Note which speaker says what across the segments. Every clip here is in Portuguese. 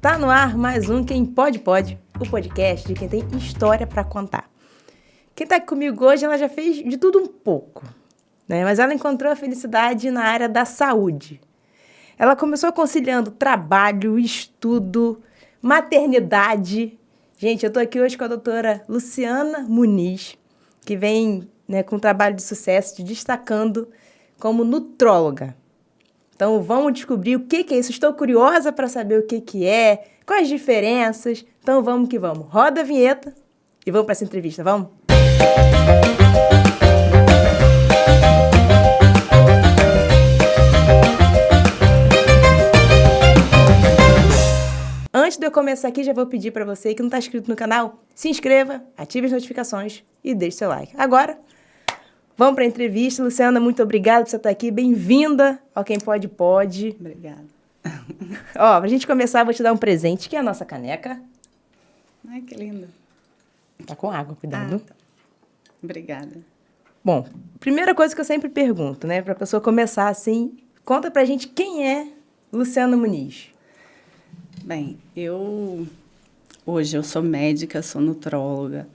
Speaker 1: Tá no ar mais um Quem Pode Pode, o podcast de quem tem história para contar. Quem tá aqui comigo hoje, ela já fez de tudo um pouco, né? Mas ela encontrou a felicidade na área da saúde. Ela começou conciliando trabalho, estudo, maternidade. Gente, eu tô aqui hoje com a doutora Luciana Muniz, que vem, né, com um trabalho de sucesso, se destacando como nutróloga. Então, vamos descobrir o que é isso. Estou curiosa para saber o que é, quais as diferenças. Então, vamos que vamos. Roda a vinheta e vamos para essa entrevista, vamos? Antes de eu começar aqui, já vou pedir para você que não está inscrito no canal, se inscreva, ative as notificações e deixe seu like. Agora, vamos para a entrevista. Luciana, muito obrigada por você estar aqui. Bem-vinda ao Quem Pode Pode.
Speaker 2: Obrigada.
Speaker 1: Ó, pra gente começar, eu vou te dar um presente, que é a nossa caneca.
Speaker 2: Ai, que lindo.
Speaker 1: Tá com água, cuidado.
Speaker 2: Tá. Obrigada.
Speaker 1: Bom, primeira coisa que eu sempre pergunto, né, pra pessoa começar assim, conta pra gente quem é Luciana Muniz.
Speaker 2: Bem, hoje eu sou médica, sou nutróloga.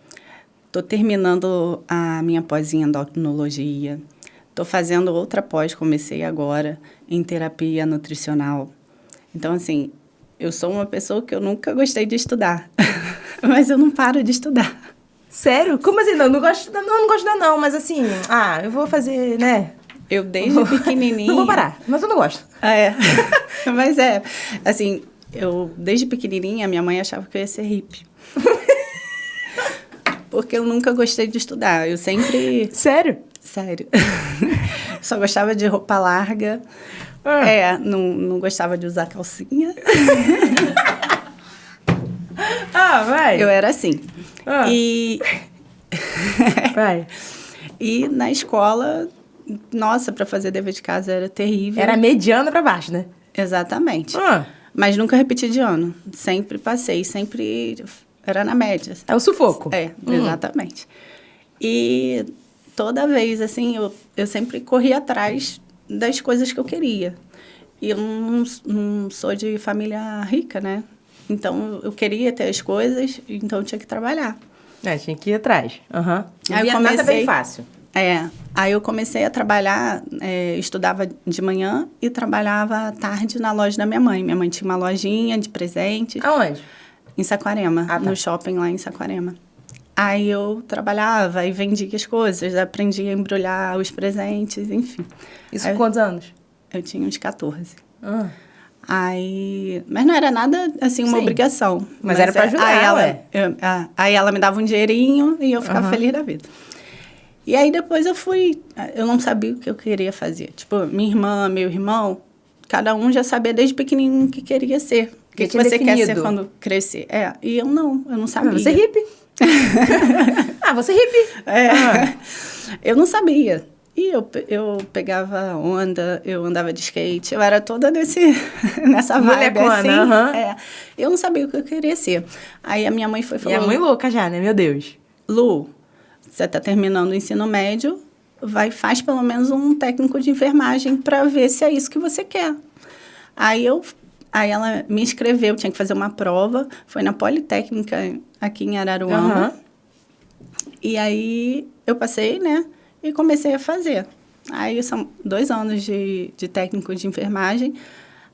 Speaker 2: Estou terminando a minha pós em endocrinologia. Estou fazendo outra pós, comecei agora, em terapia nutricional. Então, assim, eu sou uma pessoa que eu nunca gostei de estudar, mas eu não paro de estudar.
Speaker 1: Sério? Como assim? Não gosto de estudar, não gosto de estudar, não, mas assim, eu vou fazer, né?
Speaker 2: Eu desde pequenininha...
Speaker 1: Não vou parar, mas eu não gosto.
Speaker 2: É, mas assim, eu desde pequenininha, minha mãe achava que eu ia ser hippie. Porque eu nunca gostei de estudar, eu sempre...
Speaker 1: Sério?
Speaker 2: Sério. Só gostava de roupa larga, não gostava de usar calcinha.
Speaker 1: Vai.
Speaker 2: Eu era assim. E...
Speaker 1: Vai.
Speaker 2: E na escola, nossa, para fazer dever de casa era terrível.
Speaker 1: Era mediana pra baixo, né?
Speaker 2: Exatamente. Mas nunca repeti de ano. Sempre passei, sempre era na média.
Speaker 1: É o sufoco.
Speaker 2: Exatamente. E toda vez, assim, eu sempre corri atrás das coisas que eu queria. E eu não sou de família rica, né? Então, eu queria ter as coisas, então eu tinha que trabalhar.
Speaker 1: Tinha que ir atrás.
Speaker 2: Aí eu
Speaker 1: comecei... bem fácil.
Speaker 2: Aí eu comecei a trabalhar, estudava de manhã e trabalhava à tarde na loja da minha mãe. Minha mãe tinha uma lojinha de presentes.
Speaker 1: Aonde?
Speaker 2: Em Saquarema, no shopping lá em Saquarema. Aí eu trabalhava e vendia as coisas, aprendi a embrulhar os presentes, enfim.
Speaker 1: Isso com quantos anos?
Speaker 2: Eu tinha uns 14. Mas não era nada, assim, uma obrigação.
Speaker 1: Mas era pra ajudar,
Speaker 2: aí ela me dava um dinheirinho e eu ficava feliz da vida. E aí depois eu não sabia o que eu queria fazer. Tipo, minha irmã, meu irmão, cada um já sabia desde pequenininho o que queria ser. O que você quer ser quando crescer. E eu não sabia.
Speaker 1: Você é hippie. Você é hippie.
Speaker 2: Eu não sabia. E eu pegava onda, eu andava de skate, eu era toda nessa vibe, assim. Eu não sabia o que eu queria ser. Aí a minha mãe falou...
Speaker 1: E a mãe louca já, né? Meu Deus.
Speaker 2: Lu, você está terminando o ensino médio, faz pelo menos um técnico de enfermagem para ver se é isso que você quer. Aí ela me inscreveu, tinha que fazer uma prova, foi na Politécnica aqui em Araruama. E aí eu passei, né? E comecei a fazer. Aí são 2 anos de técnico de enfermagem.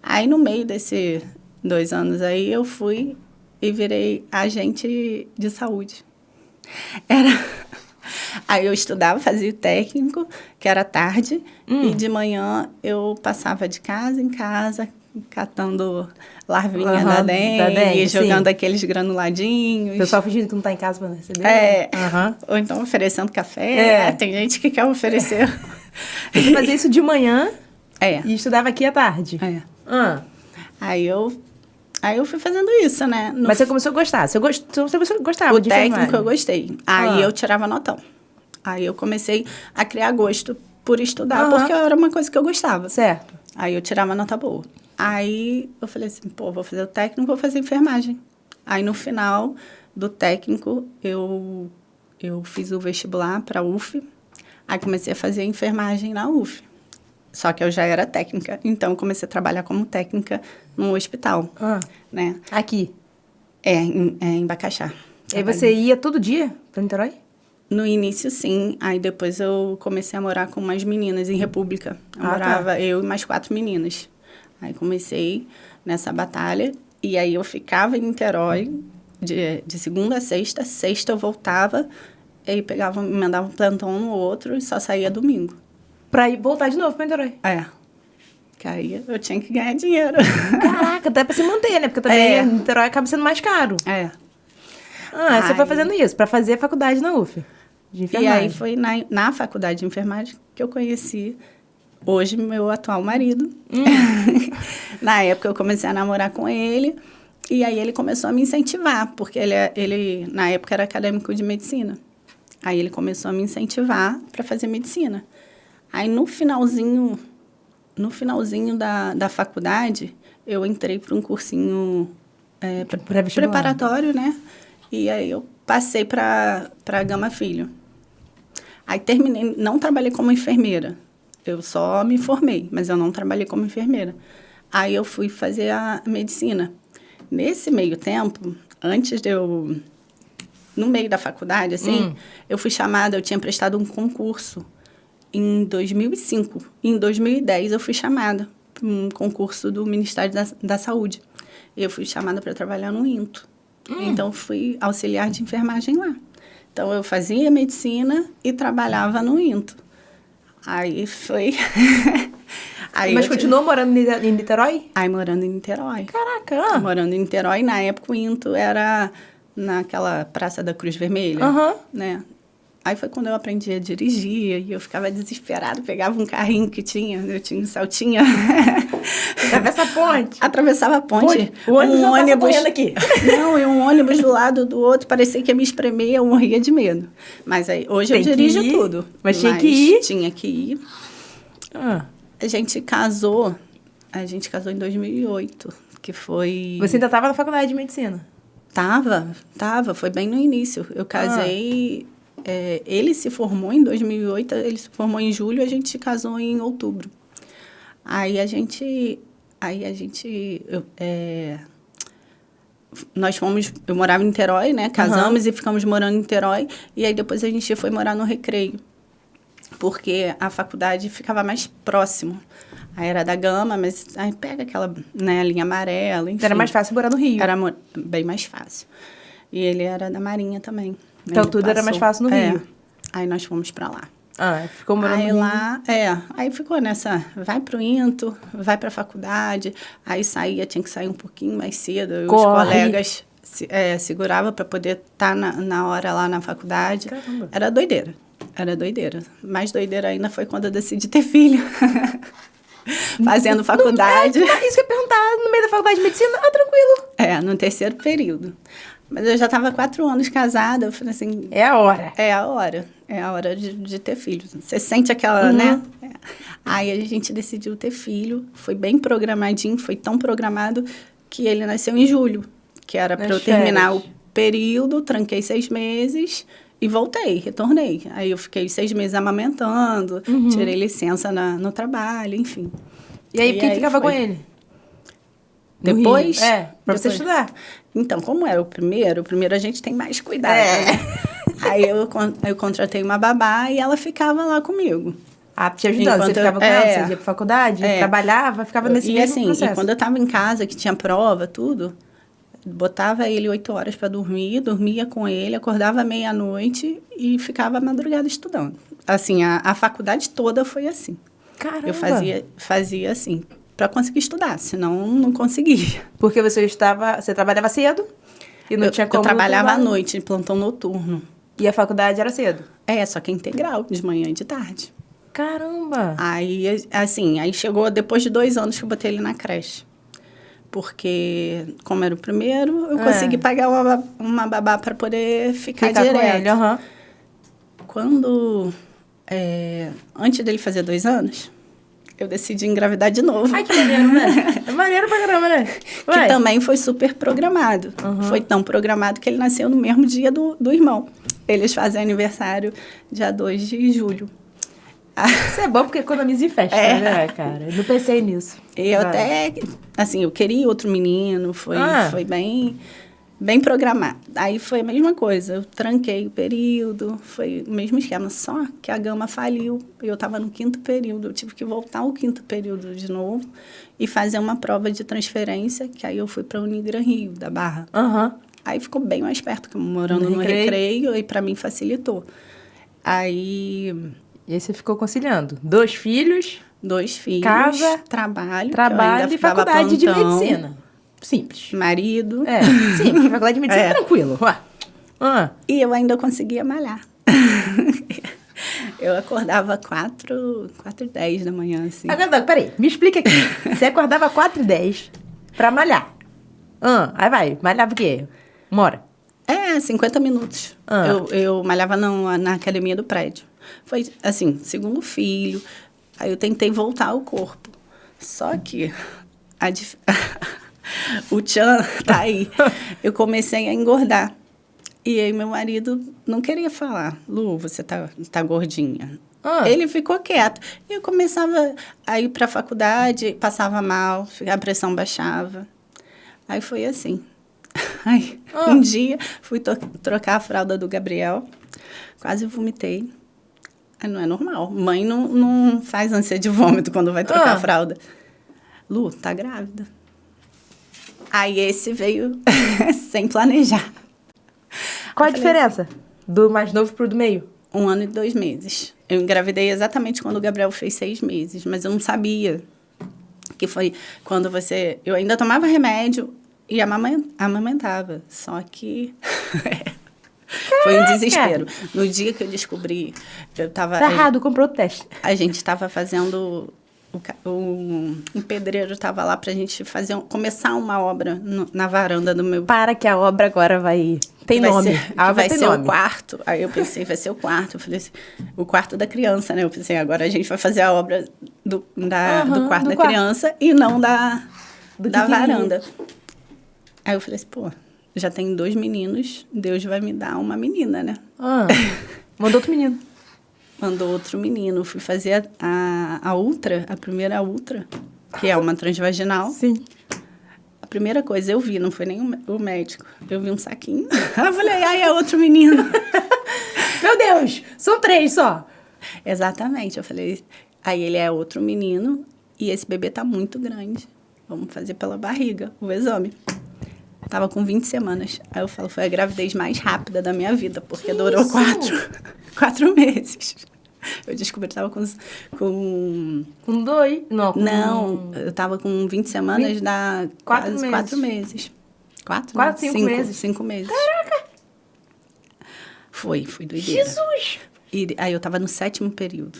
Speaker 2: Aí no meio desses 2 anos aí eu fui e virei agente de saúde. Aí eu estudava, fazia o técnico, que era tarde, e de manhã eu passava de casa em casa, catando larvinha da dengue, jogando aqueles granuladinhos.
Speaker 1: O pessoal fingindo que não está em casa para não receber.
Speaker 2: Ou então oferecendo café. Tem gente que quer oferecer.
Speaker 1: Você fazia isso de manhã e estudava aqui à tarde.
Speaker 2: Aí eu fui fazendo isso, né?
Speaker 1: Mas você começou a gostar? Você gostava de enfermagem?
Speaker 2: O técnico eu gostei. Aí eu tirava notão. Aí eu comecei a criar gosto por estudar, porque era uma coisa que eu gostava.
Speaker 1: Certo.
Speaker 2: Aí eu tirava nota boa. Aí eu falei assim, vou fazer o técnico, vou fazer enfermagem. Aí no final do técnico, eu fiz o vestibular para a UF. Aí comecei a fazer enfermagem na UF. Só que eu já era técnica, então eu comecei a trabalhar como técnica no hospital, né?
Speaker 1: Aqui?
Speaker 2: Em Bacaxá.
Speaker 1: E aí você ia todo dia pra Niterói?
Speaker 2: No início, sim. Aí depois eu comecei a morar com umas meninas em República. Eu morava eu e mais 4 meninas. Aí comecei nessa batalha. E aí eu ficava em Niterói de segunda a sexta. Sexta eu voltava. E aí me mandava um plantão no outro e só saía domingo.
Speaker 1: Pra ir voltar de novo pra Niterói?
Speaker 2: Que aí eu tinha que ganhar dinheiro.
Speaker 1: Caraca, até pra se manter, né? Porque também Niterói acaba sendo mais caro. Você foi fazendo isso, pra fazer a faculdade na UF, de enfermagem.
Speaker 2: E aí foi na faculdade de enfermagem que eu conheci hoje meu atual marido. Na época eu comecei a namorar com ele, e aí ele começou a me incentivar, porque ele na época era acadêmico de medicina. Aí ele começou a me incentivar para fazer medicina. Aí no finalzinho da faculdade, eu entrei para um cursinho preparatório, né? E aí eu passei para Gama Filho. Aí terminei, não trabalhei como enfermeira. Eu só me formei, mas eu não trabalhei como enfermeira. Aí eu fui fazer a medicina. Nesse meio tempo, no meio da faculdade, assim, eu fui chamada, eu tinha prestado um concurso em 2005. Em 2010 eu fui chamada para um concurso do Ministério da Saúde. Eu fui chamada para trabalhar no INTO. Então, fui auxiliar de enfermagem lá. Então, eu fazia medicina e trabalhava no INTO. Aí foi...
Speaker 1: Mas continuou morando em Niterói?
Speaker 2: Aí, morando em Niterói.
Speaker 1: Caraca!
Speaker 2: Morando em Niterói, na época o INTO era naquela Praça da Cruz Vermelha, né? Aí foi quando eu aprendi a dirigir e eu ficava desesperada, pegava um carrinho que eu tinha um Celtinha.
Speaker 1: Atravessa a ponte.
Speaker 2: Atravessava a ponte.
Speaker 1: O ônibus correndo aqui.
Speaker 2: Não, e um ônibus do lado do outro, parecia que ia me espremer, eu morria de medo. Mas aí, hoje eu dirijo tudo.
Speaker 1: Mas tinha que ir?
Speaker 2: Tinha que ir. A gente casou em 2008, que foi...
Speaker 1: Você ainda estava na faculdade de medicina?
Speaker 2: Tava, foi bem no início. Eu casei... ele se formou em 2008, ele se formou em julho, a gente se casou em outubro. Eu morava em Niterói, né? Casamos e ficamos morando em Niterói. E aí depois a gente foi morar no Recreio, porque a faculdade ficava mais próximo. Aí era da Gama, mas aí pega aquela, né, linha amarela, enfim.
Speaker 1: Era mais fácil morar no Rio.
Speaker 2: Era bem mais fácil. E ele era da Marinha também.
Speaker 1: Então tudo era mais fácil no Rio.
Speaker 2: Aí nós fomos pra lá.
Speaker 1: Ficou morando
Speaker 2: aí
Speaker 1: no
Speaker 2: lá,
Speaker 1: Rio.
Speaker 2: Aí ficou nessa, vai pro INTO, vai pra faculdade. Aí tinha que sair um pouquinho mais cedo. Os colegas seguravam para poder estar na hora lá na faculdade.
Speaker 1: Caramba.
Speaker 2: Era doideira. Mais doideira ainda foi quando eu decidi ter filho. Fazendo faculdade.
Speaker 1: Isso que eu ia perguntar, no meio da faculdade de medicina, tranquilo.
Speaker 2: No terceiro período. Mas eu já estava 4 anos casada, eu falei assim...
Speaker 1: É a hora.
Speaker 2: É a hora de ter filho. Você sente aquela, né? Aí a gente decidiu ter filho, foi bem programadinho, foi tão programado que ele nasceu em julho, que era para eu terminar o período, tranquei 6 meses e retornei. Aí eu fiquei 6 meses amamentando, tirei licença no trabalho, enfim.
Speaker 1: E aí, quem ficava com ele?
Speaker 2: Depois?
Speaker 1: Pra você estudar.
Speaker 2: Então, como era o primeiro a gente tem mais cuidado, né? Aí eu contratei uma babá e ela ficava lá comigo.
Speaker 1: Te ajudando. Você ficava com ela, você ia pra faculdade, trabalhava, ficava nesse mesmo processo.
Speaker 2: E quando eu tava em casa, que tinha prova, tudo, botava ele 8 horas para dormir, dormia com ele, acordava meia-noite e ficava a madrugada estudando. Assim, a faculdade toda foi assim.
Speaker 1: Caramba!
Speaker 2: Eu fazia assim, para conseguir estudar, senão não conseguia.
Speaker 1: Porque você trabalhava cedo e não tinha como...
Speaker 2: Eu trabalhava à noite, em plantão noturno.
Speaker 1: E a faculdade era cedo?
Speaker 2: Só que integral, de manhã e de tarde.
Speaker 1: Caramba!
Speaker 2: Aí chegou depois de 2 anos que eu botei ele na creche. Porque, como era o primeiro, eu consegui pagar uma babá para poder ficar direto.
Speaker 1: Com ele,
Speaker 2: Quando... antes dele fazer 2 anos, eu decidi engravidar de novo.
Speaker 1: Ai, que maneiro, né? É maneiro pra caramba, né?
Speaker 2: Que também foi super programado. Foi tão programado que ele nasceu no mesmo dia do irmão. Eles fazem aniversário dia 2 de julho.
Speaker 1: Isso é bom porque economiza em festa, né, cara? Eu não pensei nisso.
Speaker 2: Eu até, assim, eu queria outro menino, foi bem programado. Aí foi a mesma coisa, eu tranquei o período, foi o mesmo esquema, só que a Gama faliu. Eu estava no 5º período, eu tive que voltar ao 5º período de novo e fazer uma prova de transferência, que aí eu fui para a Unigran Rio, da Barra. Aí ficou bem mais perto, que eu morando no Recreio, e para mim facilitou. Aí...
Speaker 1: E aí você ficou conciliando? 2 filhos?
Speaker 2: 2 filhos.
Speaker 1: Casa.
Speaker 2: Trabalho
Speaker 1: E faculdade de medicina. Simples.
Speaker 2: Marido.
Speaker 1: Simples. Faculdade de medicina tranquilo.
Speaker 2: E eu ainda conseguia malhar. Eu acordava 4h10 da manhã, assim.
Speaker 1: Agora, peraí, me explica aqui. Você acordava 4h10 pra malhar. Aí vai, malhava o quê? 1 hora?
Speaker 2: 50 minutos. Eu malhava na academia do prédio. Foi, assim, 2º filho. Aí eu tentei voltar ao corpo. Só que o tchan tá aí. Eu comecei a engordar. E aí meu marido não queria falar. Lu, você tá gordinha. Ele ficou quieto. E eu começava a ir pra faculdade, passava mal, a pressão baixava. Aí foi assim. Aí, um dia, fui trocar a fralda do Gabriel. Quase vomitei. Aí não é normal. Mãe não faz ânsia de vômito quando vai trocar a fralda. Lu, tá grávida. Aí esse veio sem planejar.
Speaker 1: Qual a diferença do mais novo pro do meio?
Speaker 2: 1 ano e 2 meses. Eu engravidei exatamente quando o Gabriel fez 6 meses, mas eu não sabia que foi quando você... Eu ainda tomava remédio e amamentava, só que... Foi um desespero. No dia que eu descobri, eu tava...
Speaker 1: Tá errado, comprou o teste.
Speaker 2: A gente estava fazendo... Um pedreiro estava lá pra gente começar uma obra na varanda do meu...
Speaker 1: Para que a obra agora vai... Tem nome.
Speaker 2: Vai ser o quarto. Aí eu pensei, vai ser o quarto. Eu falei assim, o quarto da criança, né? Eu pensei, agora a gente vai fazer a obra do quarto da criança e não da varanda. Aí eu falei assim, pô, já tenho 2 meninos, Deus vai me dar uma menina, né?
Speaker 1: Mandou outro menino.
Speaker 2: Mandou outro menino. Fui fazer a primeira ultra, que é uma transvaginal.
Speaker 1: Sim.
Speaker 2: A primeira coisa eu vi, não foi nem o médico. Eu vi um saquinho. Eu falei, ai, é outro menino.
Speaker 1: Meu Deus, são 3 só.
Speaker 2: Exatamente. Eu falei, aí ele é outro menino e esse bebê tá muito grande. Vamos fazer pela barriga o exame. Tava com 20 semanas. Aí eu falo, foi a gravidez mais rápida da minha vida, porque durou 4 meses. Eu descobri que tava com
Speaker 1: 2?
Speaker 2: Não, eu tava com 20 semanas, dá 4 meses. 4,
Speaker 1: 5 meses?
Speaker 2: 5 meses.
Speaker 1: Caraca!
Speaker 2: Foi doideira.
Speaker 1: Jesus!
Speaker 2: E aí eu tava no 7º período.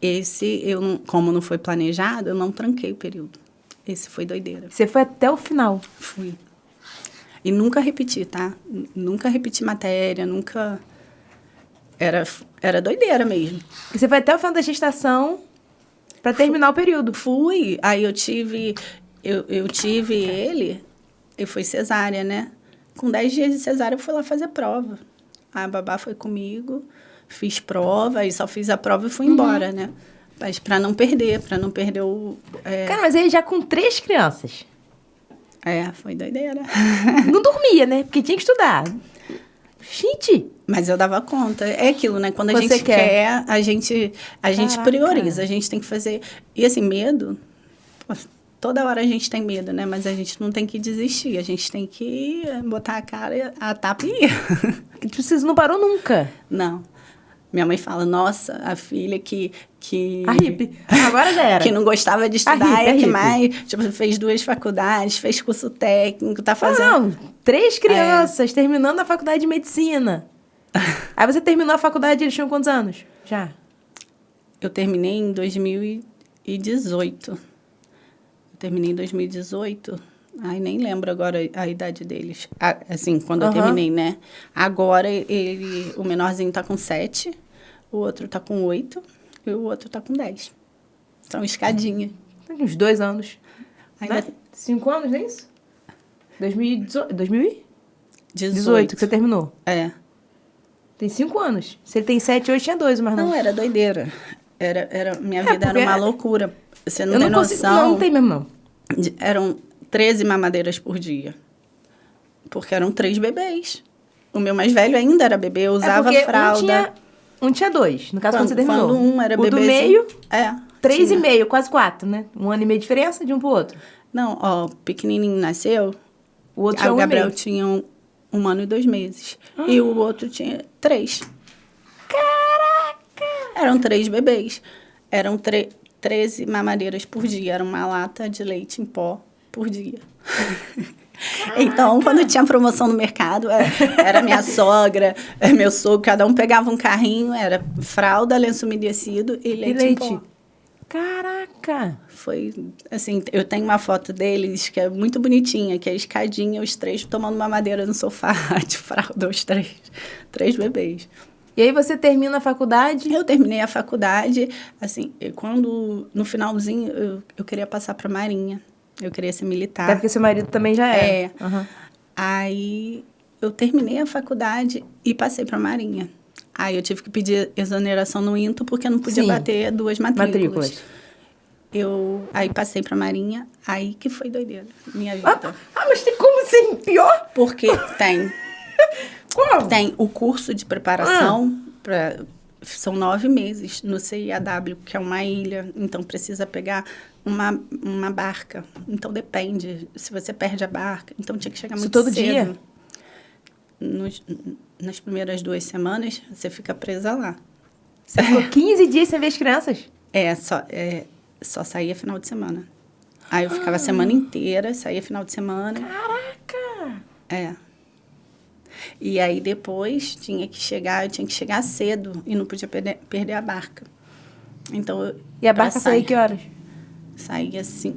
Speaker 2: Esse, como não foi planejado, eu não tranquei o período. Esse foi doideira.
Speaker 1: Você foi até o final?
Speaker 2: Fui. E nunca repeti, tá? Nunca repeti matéria, nunca... Era doideira mesmo.
Speaker 1: E você foi até o final da gestação para terminar o período?
Speaker 2: Fui. Aí eu tive ele, e foi cesárea, né? Com 10 dias de cesárea, eu fui lá fazer prova. A babá foi comigo, fiz prova, aí só fiz a prova e fui embora, né? Mas para não perder o...
Speaker 1: Cara, mas aí já com 3 crianças.
Speaker 2: Foi doideira.
Speaker 1: Não dormia, né? Porque tinha que estudar. Gente!
Speaker 2: Mas eu dava conta. É aquilo, né? Quando a gente quer, a gente prioriza. A gente tem que fazer... E assim, medo... Pô, toda hora a gente tem medo, né? Mas a gente não tem que desistir. A gente tem que botar a cara, a tapa e ir.
Speaker 1: Você não parou nunca?
Speaker 2: Não. Minha mãe fala, nossa, a filha que...
Speaker 1: A hippie. Agora já era.
Speaker 2: Que não gostava de estudar, que mais... Tipo, fez 2 faculdades, fez curso técnico, tá fazendo...
Speaker 1: Não, 3 crianças terminando a faculdade de medicina. Aí você terminou a faculdade, eles tinham quantos anos? Já?
Speaker 2: Eu terminei em 2018. Eu terminei em 2018. Ai, nem lembro agora a idade deles. Assim, quando eu terminei, né? Agora, o menorzinho tá com 7, o outro tá com 8 e o outro tá com 10. São escadinha.
Speaker 1: Tem uns 2 anos.
Speaker 2: Ainda...
Speaker 1: 5 anos, não é isso? 2018 que você terminou.
Speaker 2: É.
Speaker 1: Tem 5 anos. Se ele tem 7, hoje tinha 2, mas não.
Speaker 2: Não, era doideira. Minha vida era uma loucura. Você não tem noção.
Speaker 1: Não tem mesmo, não.
Speaker 2: Eram 13 mamadeiras por dia. Porque eram 3 bebês. O meu mais velho ainda era bebê, eu usava fralda.
Speaker 1: Um tinha 2, no caso quando você terminou.
Speaker 2: Quando um era bebê.
Speaker 1: O do meio, 3,5,
Speaker 2: tinha.
Speaker 1: quase 4, né? 1 ano e meio de diferença de um pro outro.
Speaker 2: Não, ó, o pequenininho nasceu,
Speaker 1: O outro tinha 1
Speaker 2: o Gabriel
Speaker 1: e meio.
Speaker 2: tinha 1 ano e 2 meses. E o outro tinha 3.
Speaker 1: Caraca!
Speaker 2: Eram 3 bebês. Eram 13 mamadeiras por dia. Era uma lata de leite em pó por dia. Então, quando tinha promoção no mercado, era minha sogra, meu sogro, cada um pegava um carrinho, era fralda, lenço umedecido e leite em pó.
Speaker 1: Caraca!
Speaker 2: Foi, assim, eu tenho uma foto deles que é muito bonitinha, que é a escadinha, os 3 tomando mamadeira no sofá de fralda, os 3 bebês.
Speaker 1: E aí você termina a faculdade?
Speaker 2: Eu terminei a faculdade, assim, no finalzinho, eu queria passar para a Marinha. Eu queria ser militar.
Speaker 1: Até porque seu marido também já é.
Speaker 2: É. Uhum. Aí, eu terminei a faculdade e passei para a Marinha. Aí, eu tive que pedir exoneração no INTO, porque eu não podia bater 2 matrículas. Aí, passei para a Marinha. Aí que foi doideira, minha vida.
Speaker 1: Mas tem como ser pior?
Speaker 2: Porque tem...
Speaker 1: Como?
Speaker 2: Tem o curso de preparação são 9 meses no CIAW, que é uma ilha. Então, precisa pegar uma barca. Então, depende. Se você perde a barca, então tinha que chegar muito cedo. Isso todo dia? Nas primeiras 2 semanas, você fica presa lá.
Speaker 1: Você ficou 15 dias sem ver as crianças?
Speaker 2: Só saía final de semana. Aí eu ficava a semana inteira, saía final de semana.
Speaker 1: Caraca!
Speaker 2: E aí depois eu tinha que chegar cedo e não podia perder a barca. Então,
Speaker 1: e a barca saía que horas?
Speaker 2: Saía assim,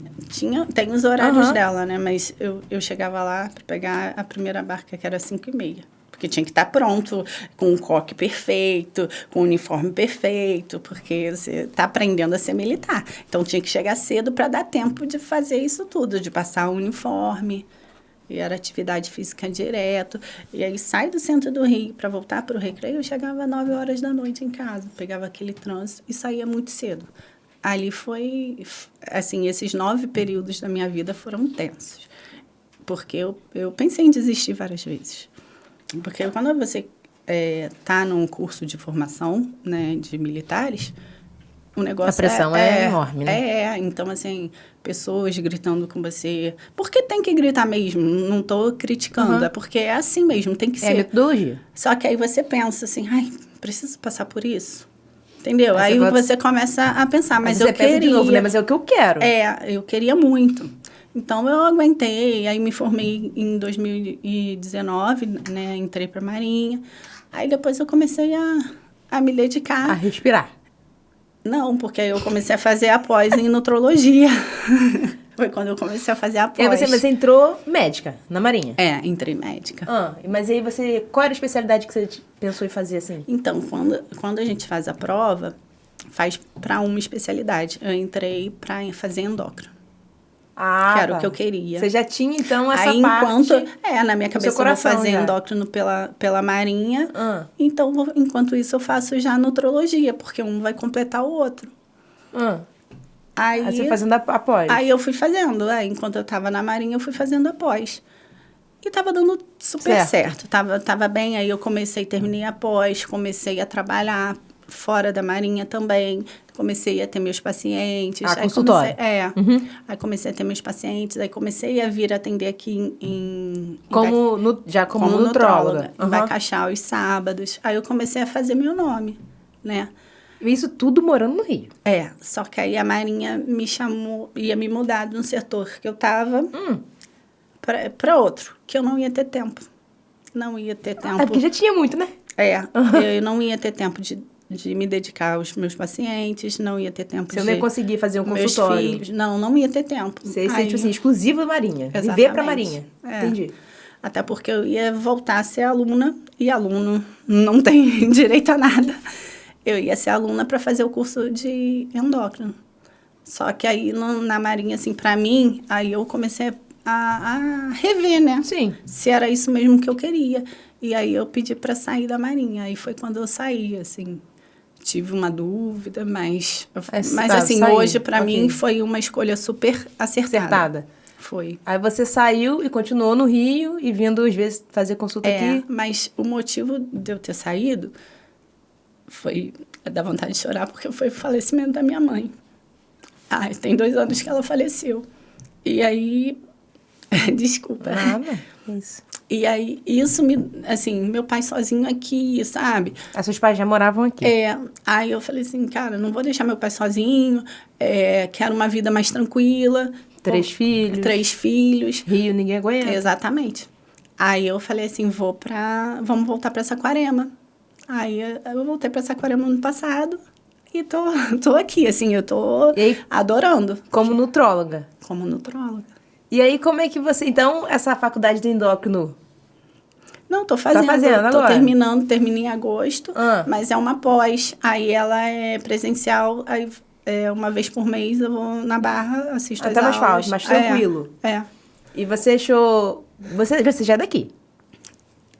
Speaker 2: tem os horários dela, né? Mas eu chegava lá para pegar a primeira barca, que era 5h30. Porque tinha que estar pronto, com o coque perfeito, com o uniforme perfeito, porque você está aprendendo a ser militar. Então, tinha que chegar cedo para dar tempo de fazer isso tudo, de passar o uniforme. E era atividade física direto. E aí, sai do centro do Rio para voltar para o recreio, eu chegava às 9 horas da noite em casa. Pegava aquele trânsito e saía muito cedo. Ali foi... Assim, esses 9 períodos da minha vida foram tensos. Porque eu pensei em desistir várias vezes. Porque quando você está num curso de formação, né, de militares... O negócio
Speaker 1: a pressão é enorme, né?
Speaker 2: Então, assim, pessoas gritando com você. Por que tem que gritar mesmo? Não estou criticando, é porque é assim mesmo, tem que ser.
Speaker 1: É metodologia.
Speaker 2: Só que aí você pensa assim, preciso passar por isso? Entendeu? Aí você começa a pensar, mas eu queria...
Speaker 1: de novo, né? Mas é o que eu quero.
Speaker 2: Eu queria muito. Então, eu aguentei, aí me formei em 2019, né? Entrei para a Marinha. Aí, depois eu comecei a me dedicar.
Speaker 1: A respirar.
Speaker 2: Não, porque eu comecei a fazer a pós em nutrologia. Foi quando eu comecei a fazer a pós.
Speaker 1: E aí você entrou médica na Marinha?
Speaker 2: Entrei médica.
Speaker 1: Mas aí qual era a especialidade que você pensou em fazer assim?
Speaker 2: Então, quando a gente faz a prova, faz para uma especialidade. Eu entrei para fazer endócrino. Que era o que eu queria.
Speaker 1: Você já tinha, então, essa
Speaker 2: aí,
Speaker 1: parte...
Speaker 2: na minha cabeça, eu vou fazer endócrino pela Marinha. Então, enquanto isso, eu faço já nutrologia, porque um vai completar o outro. Aí
Speaker 1: você fazendo a pós.
Speaker 2: Aí eu fui fazendo. Enquanto eu estava na Marinha, eu fui fazendo a pós. E estava dando super certo. Tava bem, aí eu terminei a pós, comecei a trabalhar fora da Marinha também. Comecei a ter meus pacientes.
Speaker 1: Consultório.
Speaker 2: Aí comecei a ter meus pacientes. Aí comecei a vir atender aqui
Speaker 1: como nutróloga.
Speaker 2: Em Bacaxá, aos sábados. Aí eu comecei a fazer meu nome, né?
Speaker 1: Isso tudo morando no Rio.
Speaker 2: Só que aí a Marinha me chamou, ia me mudar de um setor que eu estava para outro, que eu não ia ter tempo. Não ia ter tempo.
Speaker 1: Porque já tinha muito, né?
Speaker 2: Eu não ia ter tempo de me dedicar aos meus pacientes, não ia ter tempo
Speaker 1: Você não ia conseguir fazer um consultório.
Speaker 2: Meus filhos, não ia ter tempo.
Speaker 1: Você ia ser, tipo assim, exclusivo da Marinha.
Speaker 2: Exatamente.
Speaker 1: Viver pra Marinha. Entendi.
Speaker 2: Até porque eu ia voltar a ser aluna, e aluno não tem direito a nada. Eu ia ser aluna para fazer o curso de endócrino. Só que aí, na Marinha, assim, para mim, aí eu comecei a rever, né?
Speaker 1: Sim.
Speaker 2: Se era isso mesmo que eu queria. E aí eu pedi para sair da Marinha. Aí foi quando eu saí, assim. tive uma dúvida, mas
Speaker 1: tá,
Speaker 2: assim,
Speaker 1: saiu.
Speaker 2: hoje para
Speaker 1: Ok.
Speaker 2: mim foi uma escolha super acertada. Foi.
Speaker 1: Aí você saiu e continuou no Rio e vindo às vezes fazer consulta aqui.
Speaker 2: Mas o motivo de eu ter saído foi dar vontade de chorar, porque foi o falecimento da minha mãe. Tem 2 anos que ela faleceu. E aí... Desculpa.
Speaker 1: Nada, isso.
Speaker 2: E aí, isso me... Assim, meu pai sozinho aqui, sabe?
Speaker 1: Seus pais já moravam aqui.
Speaker 2: Aí eu falei assim, cara, não vou deixar meu pai sozinho, quero uma vida mais tranquila.
Speaker 1: 3 filhos.
Speaker 2: 3 filhos.
Speaker 1: Rio, ninguém aguenta.
Speaker 2: Exatamente. Aí eu falei assim, vamos voltar para Saquarema. Aí eu voltei para Saquarema no ano passado e tô aqui, assim, eu tô adorando.
Speaker 1: Como nutróloga.
Speaker 2: Como nutróloga.
Speaker 1: E aí, como é que você... Então, essa faculdade de endócrino...
Speaker 2: Não, tô fazendo.
Speaker 1: Tá fazendo agora?
Speaker 2: Tô termino em agosto, mas é uma pós. Aí ela é presencial, aí uma vez por mês eu vou na Barra, assisto as
Speaker 1: Até mais
Speaker 2: aulas.
Speaker 1: fácil, mais tranquilo. E você achou... Você já é daqui?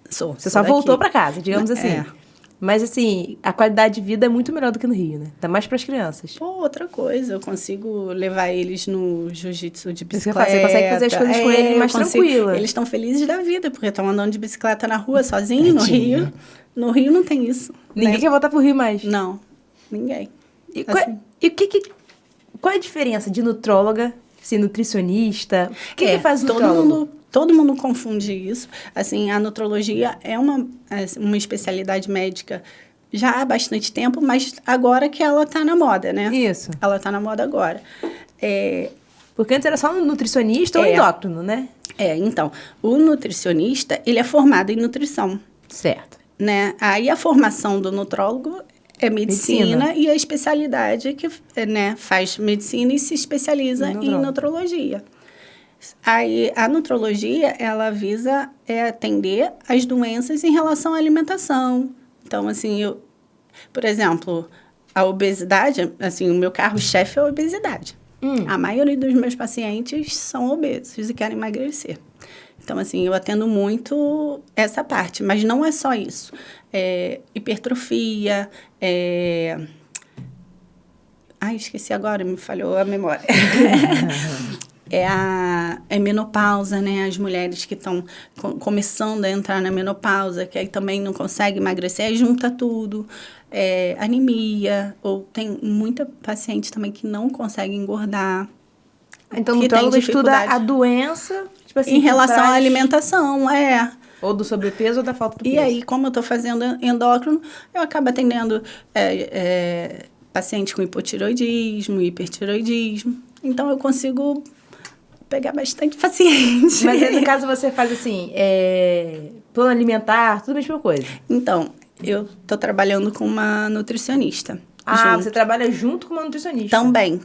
Speaker 1: Você só voltou pra casa, digamos assim. Mas, assim, a qualidade de vida é muito melhor do que no Rio, né? Ainda mais pras crianças.
Speaker 2: Outra coisa, eu consigo levar eles no jiu-jitsu de bicicleta.
Speaker 1: Você consegue fazer as coisas com eles mais tranquila.
Speaker 2: Eles estão felizes da vida, porque estão andando de bicicleta na rua sozinho, no Rio. No Rio não tem isso.
Speaker 1: Ninguém quer voltar pro Rio mais.
Speaker 2: Não, ninguém.
Speaker 1: E qual é a diferença de nutróloga, assim, nutricionista? O que faz nutrólogo?
Speaker 2: Todo mundo confunde isso. Assim, a nutrologia é uma especialidade médica já há bastante tempo, mas agora que ela está na moda, né?
Speaker 1: Isso.
Speaker 2: Ela está na moda agora.
Speaker 1: Porque antes era só nutricionista ou endócrino, né?
Speaker 2: Então, o nutricionista, ele é formado em nutrição.
Speaker 1: Certo.
Speaker 2: Né? Aí a formação do nutrólogo é medicina. E a especialidade que faz medicina e se especializa em nutrologia. Aí, a nutrologia, ela visa atender as doenças em relação à alimentação. Então, assim, por exemplo, a obesidade, assim, o meu carro-chefe é a obesidade. A maioria dos meus pacientes são obesos e querem emagrecer. Então, assim, eu atendo muito essa parte, mas não é só isso. Hipertrofia, esqueci agora, me falhou a memória. É menopausa, né? As mulheres que estão começando a entrar na menopausa, que aí também não conseguem emagrecer, aí junta tudo. Anemia, ou tem muita paciente também que não consegue engordar.
Speaker 1: Então, o nutrólogo estuda a doença, tipo assim,
Speaker 2: em relação à alimentação,
Speaker 1: ou do sobrepeso ou da falta do peso.
Speaker 2: E aí, como eu estou fazendo endócrino, eu acabo atendendo paciente com hipotireoidismo, hipertireoidismo. Então, eu consigo pegar bastante paciente.
Speaker 1: Mas aí, no caso, você faz assim, plano alimentar, tudo a mesma coisa?
Speaker 2: Então, eu estou trabalhando com uma nutricionista.
Speaker 1: Você trabalha junto com uma nutricionista?
Speaker 2: Também.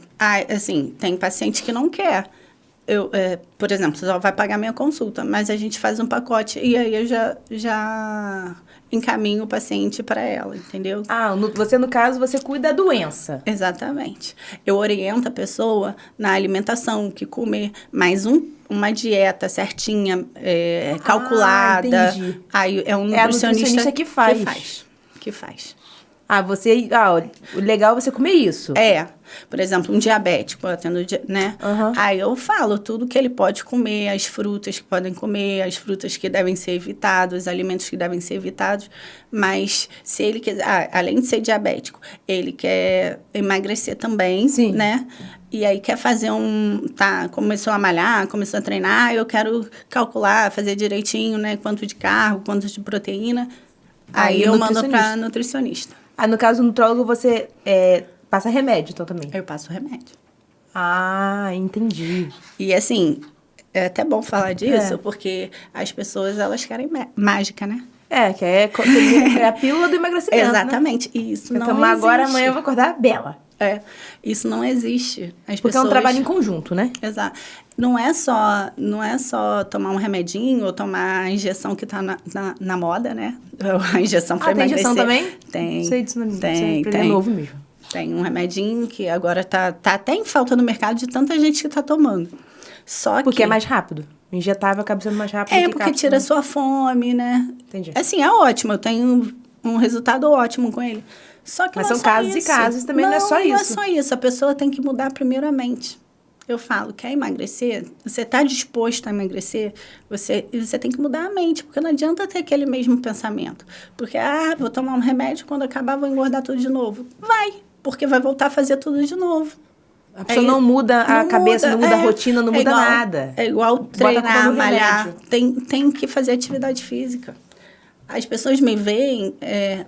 Speaker 2: Assim, tem paciente que não quer. Por exemplo, você só vai pagar minha consulta, mas a gente faz um pacote e aí eu já encaminho o paciente para ela, entendeu?
Speaker 1: Você, no caso, você cuida da doença.
Speaker 2: Exatamente. Eu oriento a pessoa na alimentação, que comer, mais uma dieta certinha, calculada.
Speaker 1: Entendi.
Speaker 2: Aí é um
Speaker 1: nutricionista,
Speaker 2: nutricionista
Speaker 1: que faz.
Speaker 2: Que faz.
Speaker 1: O legal é você comer isso.
Speaker 2: Por exemplo, um diabético, eu atendo, né? Aí eu falo tudo que ele pode comer, as frutas que podem comer, as frutas que devem ser evitadas, os alimentos que devem ser evitados. Mas se ele quiser, além de ser diabético, ele quer emagrecer também, né? E aí quer fazer começou a malhar, começou a treinar, eu quero calcular, fazer direitinho, né? Quanto de carbo, quanto de proteína. Aí eu mando para nutricionista.
Speaker 1: No caso do nutrólogo, você passa remédio, então, também?
Speaker 2: Eu passo remédio.
Speaker 1: Entendi.
Speaker 2: E, assim, é até bom falar disso, porque as pessoas, elas querem mágica, né?
Speaker 1: Que é a pílula do emagrecimento,
Speaker 2: exatamente. E isso não existe.
Speaker 1: Agora, amanhã eu vou acordar bela.
Speaker 2: Isso não existe.
Speaker 1: Porque é um trabalho em conjunto, né?
Speaker 2: Exato. Não é só tomar um remedinho ou tomar a injeção que está na moda, né? A injeção para emagrecer.
Speaker 1: Tem injeção também?
Speaker 2: Tem.
Speaker 1: Não sei disso, não.
Speaker 2: Tem.
Speaker 1: É novo mesmo.
Speaker 2: Tem um remedinho que agora tá até em falta no mercado de tanta gente que está tomando.
Speaker 1: Porque é mais rápido. O injetável acaba sendo mais rápido.
Speaker 2: Porque tira a sua fome, né?
Speaker 1: Entendi.
Speaker 2: Assim, é ótimo. Eu tenho um resultado ótimo com ele. Só que
Speaker 1: Mas
Speaker 2: não
Speaker 1: são
Speaker 2: é só
Speaker 1: casos
Speaker 2: isso.
Speaker 1: e casos, também não é só
Speaker 2: Não é
Speaker 1: isso.
Speaker 2: só isso. A pessoa tem que mudar primeiro a mente. Eu falo, quer emagrecer? Você está disposto a emagrecer? Você tem que mudar a mente, porque não adianta ter aquele mesmo pensamento. Porque, vou tomar um remédio, quando acabar vou engordar tudo de novo. Vai, porque vai voltar a fazer tudo de novo.
Speaker 1: A pessoa não muda a cabeça, não muda a rotina, não muda nada.
Speaker 2: É igual
Speaker 1: Bota a culpa
Speaker 2: treinar,
Speaker 1: no
Speaker 2: malhar.
Speaker 1: remédio.
Speaker 2: Tem que fazer atividade física. As pessoas me veem,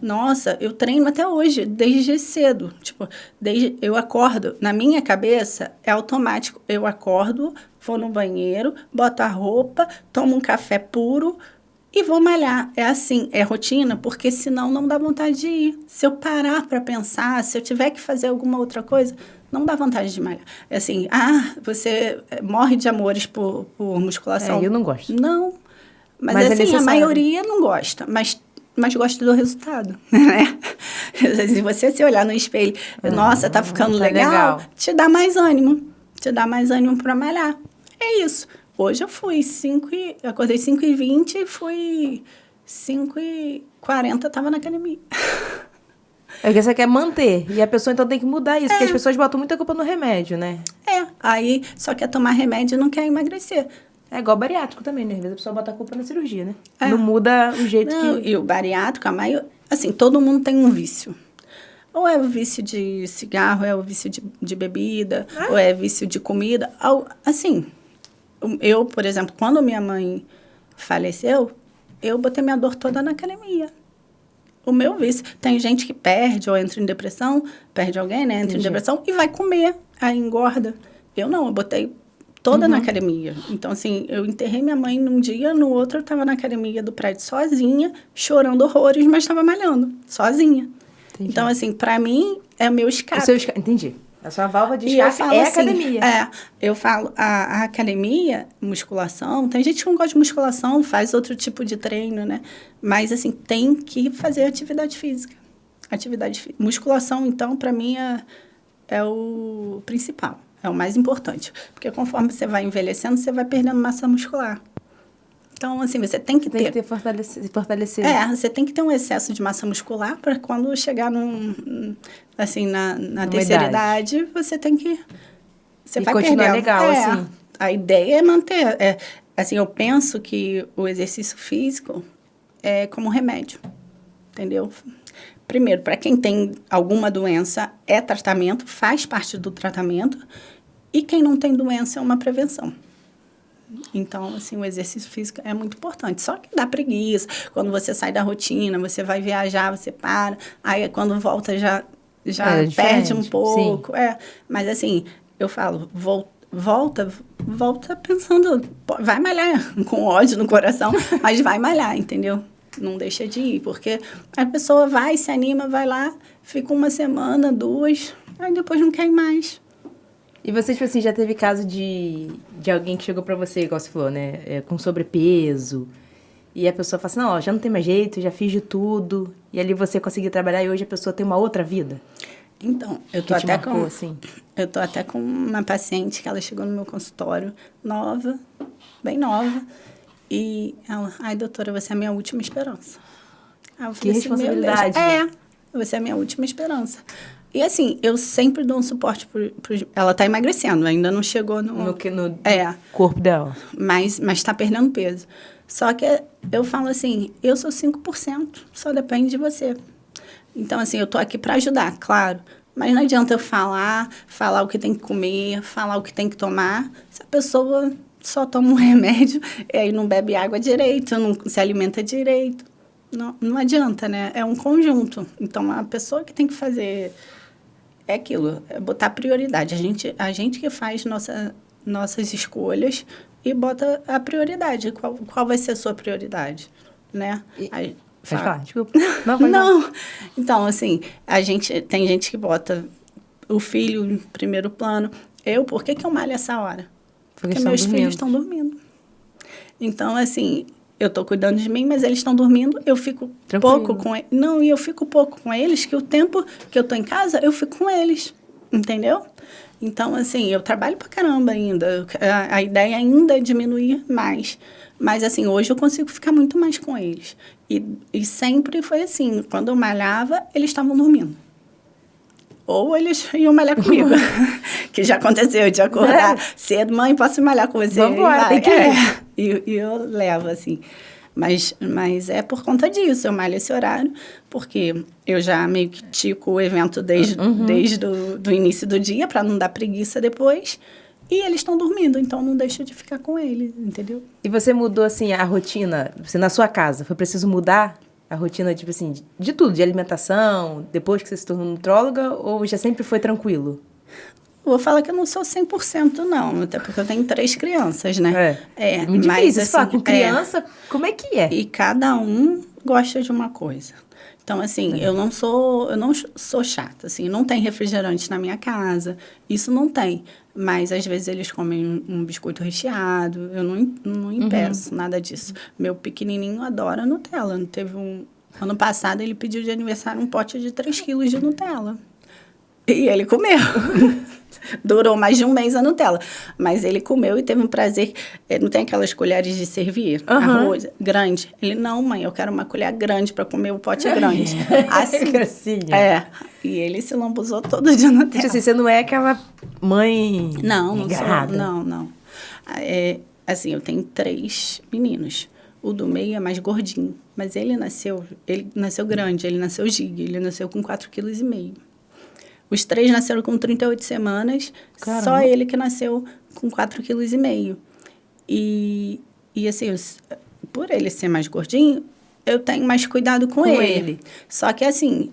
Speaker 2: nossa, eu treino até hoje, desde cedo. Tipo, desde eu acordo, na minha cabeça é automático. Eu acordo, vou no banheiro, boto a roupa, tomo um café puro e vou malhar. É assim, é rotina, porque senão não dá vontade de ir. Se eu parar para pensar, se eu tiver que fazer alguma outra coisa, não dá vontade de malhar. É assim, você morre de amores por musculação.
Speaker 1: Eu não gosto.
Speaker 2: Não. Mas
Speaker 1: é
Speaker 2: assim, a
Speaker 1: necessário.
Speaker 2: maioria não gosta, mas gosta do resultado, né? Se você se olhar no espelho, nossa, tá ficando
Speaker 1: tá
Speaker 2: legal, te dá mais ânimo para malhar. É isso. Hoje eu fui acordei 5h20 e fui 5h40, tava na academia.
Speaker 1: É que você quer manter. E a pessoa, então, tem que mudar isso. Porque as pessoas botam muita culpa no remédio, né?
Speaker 2: Aí só quer tomar remédio e não quer emagrecer.
Speaker 1: É igual bariátrico também, né? Às vezes a pessoa bota a culpa na cirurgia, né? Não muda o jeito que...
Speaker 2: E o bariátrico, assim, todo mundo tem um vício. Ou é o vício de cigarro, é o vício de bebida, ou é vício de comida. Assim, eu, por exemplo, quando minha mãe faleceu, eu botei minha dor toda na academia. O meu vício. Tem gente que perde ou entra em depressão, perde alguém, né? Entra em depressão e vai comer, aí engorda. Eu não, eu botei toda na academia. Então, assim, eu enterrei minha mãe num dia, no outro eu estava na academia do prédio sozinha, chorando horrores, mas estava malhando, sozinha. Entendi. Então, assim, pra mim, é o meu escape.
Speaker 1: Entendi. A sua válvula de escape é a academia.
Speaker 2: Eu falo, a academia, musculação, tem gente que não gosta de musculação, faz outro tipo de treino, né? Mas, assim, tem que fazer atividade física. Musculação, então, pra mim, é o principal. É o mais importante. Porque conforme você vai envelhecendo, você vai perdendo massa muscular. Então, assim, você tem que ter...
Speaker 1: fortalecer.
Speaker 2: Você tem que ter um excesso de massa muscular para quando chegar na terceira idade, você tem que... Você vai
Speaker 1: continuar legal, assim.
Speaker 2: A ideia é manter... assim, eu penso que o exercício físico é como um remédio. Entendeu? Primeiro, para quem tem alguma doença, é tratamento, faz parte do tratamento. E quem não tem doença é uma prevenção. Então, assim, o exercício físico é muito importante. Só que dá preguiça. Quando você sai da rotina, você vai viajar, você para. Aí, quando volta, já perde um pouco. Mas, assim, eu falo, volta pensando... Vai malhar com ódio no coração, mas vai malhar, entendeu? Não deixa de ir, porque a pessoa vai, se anima, vai lá, fica 1 semana, 2, aí depois não quer ir mais.
Speaker 1: E você, tipo assim, já teve caso de alguém que chegou pra você, igual você falou, né, com sobrepeso, e a pessoa fala assim, não, já não tem mais jeito, já fiz de tudo, e ali você conseguiu trabalhar e hoje a pessoa tem uma outra vida?
Speaker 2: Então, eu tô até com uma paciente que ela chegou no meu consultório, nova, bem nova, e ela, doutora, você é a minha última esperança. Aí eu falei,
Speaker 1: que responsabilidade.
Speaker 2: Você é a minha última esperança. E assim, eu sempre dou um suporte ela tá emagrecendo, ainda não chegou no
Speaker 1: corpo dela.
Speaker 2: Mas tá perdendo peso. Só que eu falo assim, eu sou 5%, só depende de você. Então, assim, eu tô aqui para ajudar, claro. Mas não adianta eu falar o que tem que comer, falar o que tem que tomar, se a pessoa só toma um remédio e aí não bebe água direito, não se alimenta direito. Não adianta, né? É um conjunto. Então, a pessoa que tem que fazer é aquilo, é botar prioridade. A gente que faz nossas escolhas e bota a prioridade. Qual vai ser a sua prioridade, né?
Speaker 1: Pode falar, desculpa.
Speaker 2: Não. Então, assim, tem gente que bota o filho em primeiro plano. Por que eu malho essa hora? Porque meus filhos estão dormindo. Então, assim, eu estou cuidando de mim, mas eles estão dormindo, eu fico pouco com eles. Não, e eu fico pouco com eles, que o tempo que eu estou em casa, eu fico com eles, entendeu? Então, assim, eu trabalho pra caramba ainda. A ideia ainda é diminuir mais. Mas, assim, hoje eu consigo ficar muito mais com eles. E sempre foi assim, quando eu malhava, eles estavam dormindo. Ou eles iam malhar comigo, que já aconteceu, de acordar cedo, mãe, posso malhar com você?
Speaker 1: Vamos embora, tem que ir.
Speaker 2: E eu levo, assim. Mas é por conta disso, eu malho esse horário, porque eu já meio que tico o evento desde do início do dia, para não dar preguiça depois. E eles estão dormindo, então não deixo de ficar com eles, entendeu?
Speaker 1: E você mudou, assim, a rotina, você, na sua casa, foi preciso mudar a rotina, tipo assim, de tudo, de alimentação, depois que você se tornou nutróloga, ou já sempre foi tranquilo?
Speaker 2: Vou falar que eu não sou 100% não, até porque eu tenho 3 crianças, né?
Speaker 1: É muito difícil,
Speaker 2: assim,
Speaker 1: falar com criança, como é que é?
Speaker 2: E cada um gosta de uma coisa. Então, assim, eu não sou chata, assim, não tem refrigerante na minha casa, isso não tem. Mas, às vezes, eles comem um biscoito recheado, eu não impeço nada disso. Meu pequenininho adora Nutella. Ano passado, ele pediu de aniversário um pote de 3 quilos de Nutella. E ele comeu. Durou mais de um mês a Nutella. Mas ele comeu e teve um prazer. Não tem aquelas colheres de servir? Arroz grande. Ele, não, mãe, eu quero uma colher grande para comer o pote grande. Assim.
Speaker 1: Gracinha.
Speaker 2: E ele se lambuzou todo de Nutella.
Speaker 1: Tipo assim, você não é aquela mãe
Speaker 2: Não
Speaker 1: engarrada.
Speaker 2: sou. Não. Assim, eu tenho 3 meninos. O do meio é mais gordinho. Mas ele nasceu grande, ele nasceu giga. Ele nasceu com 4,5 kg. Os 3 nasceram com 38 semanas, Caramba. Só ele que nasceu com 4,5 kg. E assim, por ele ser mais gordinho, eu tenho mais cuidado com ele. Só que assim,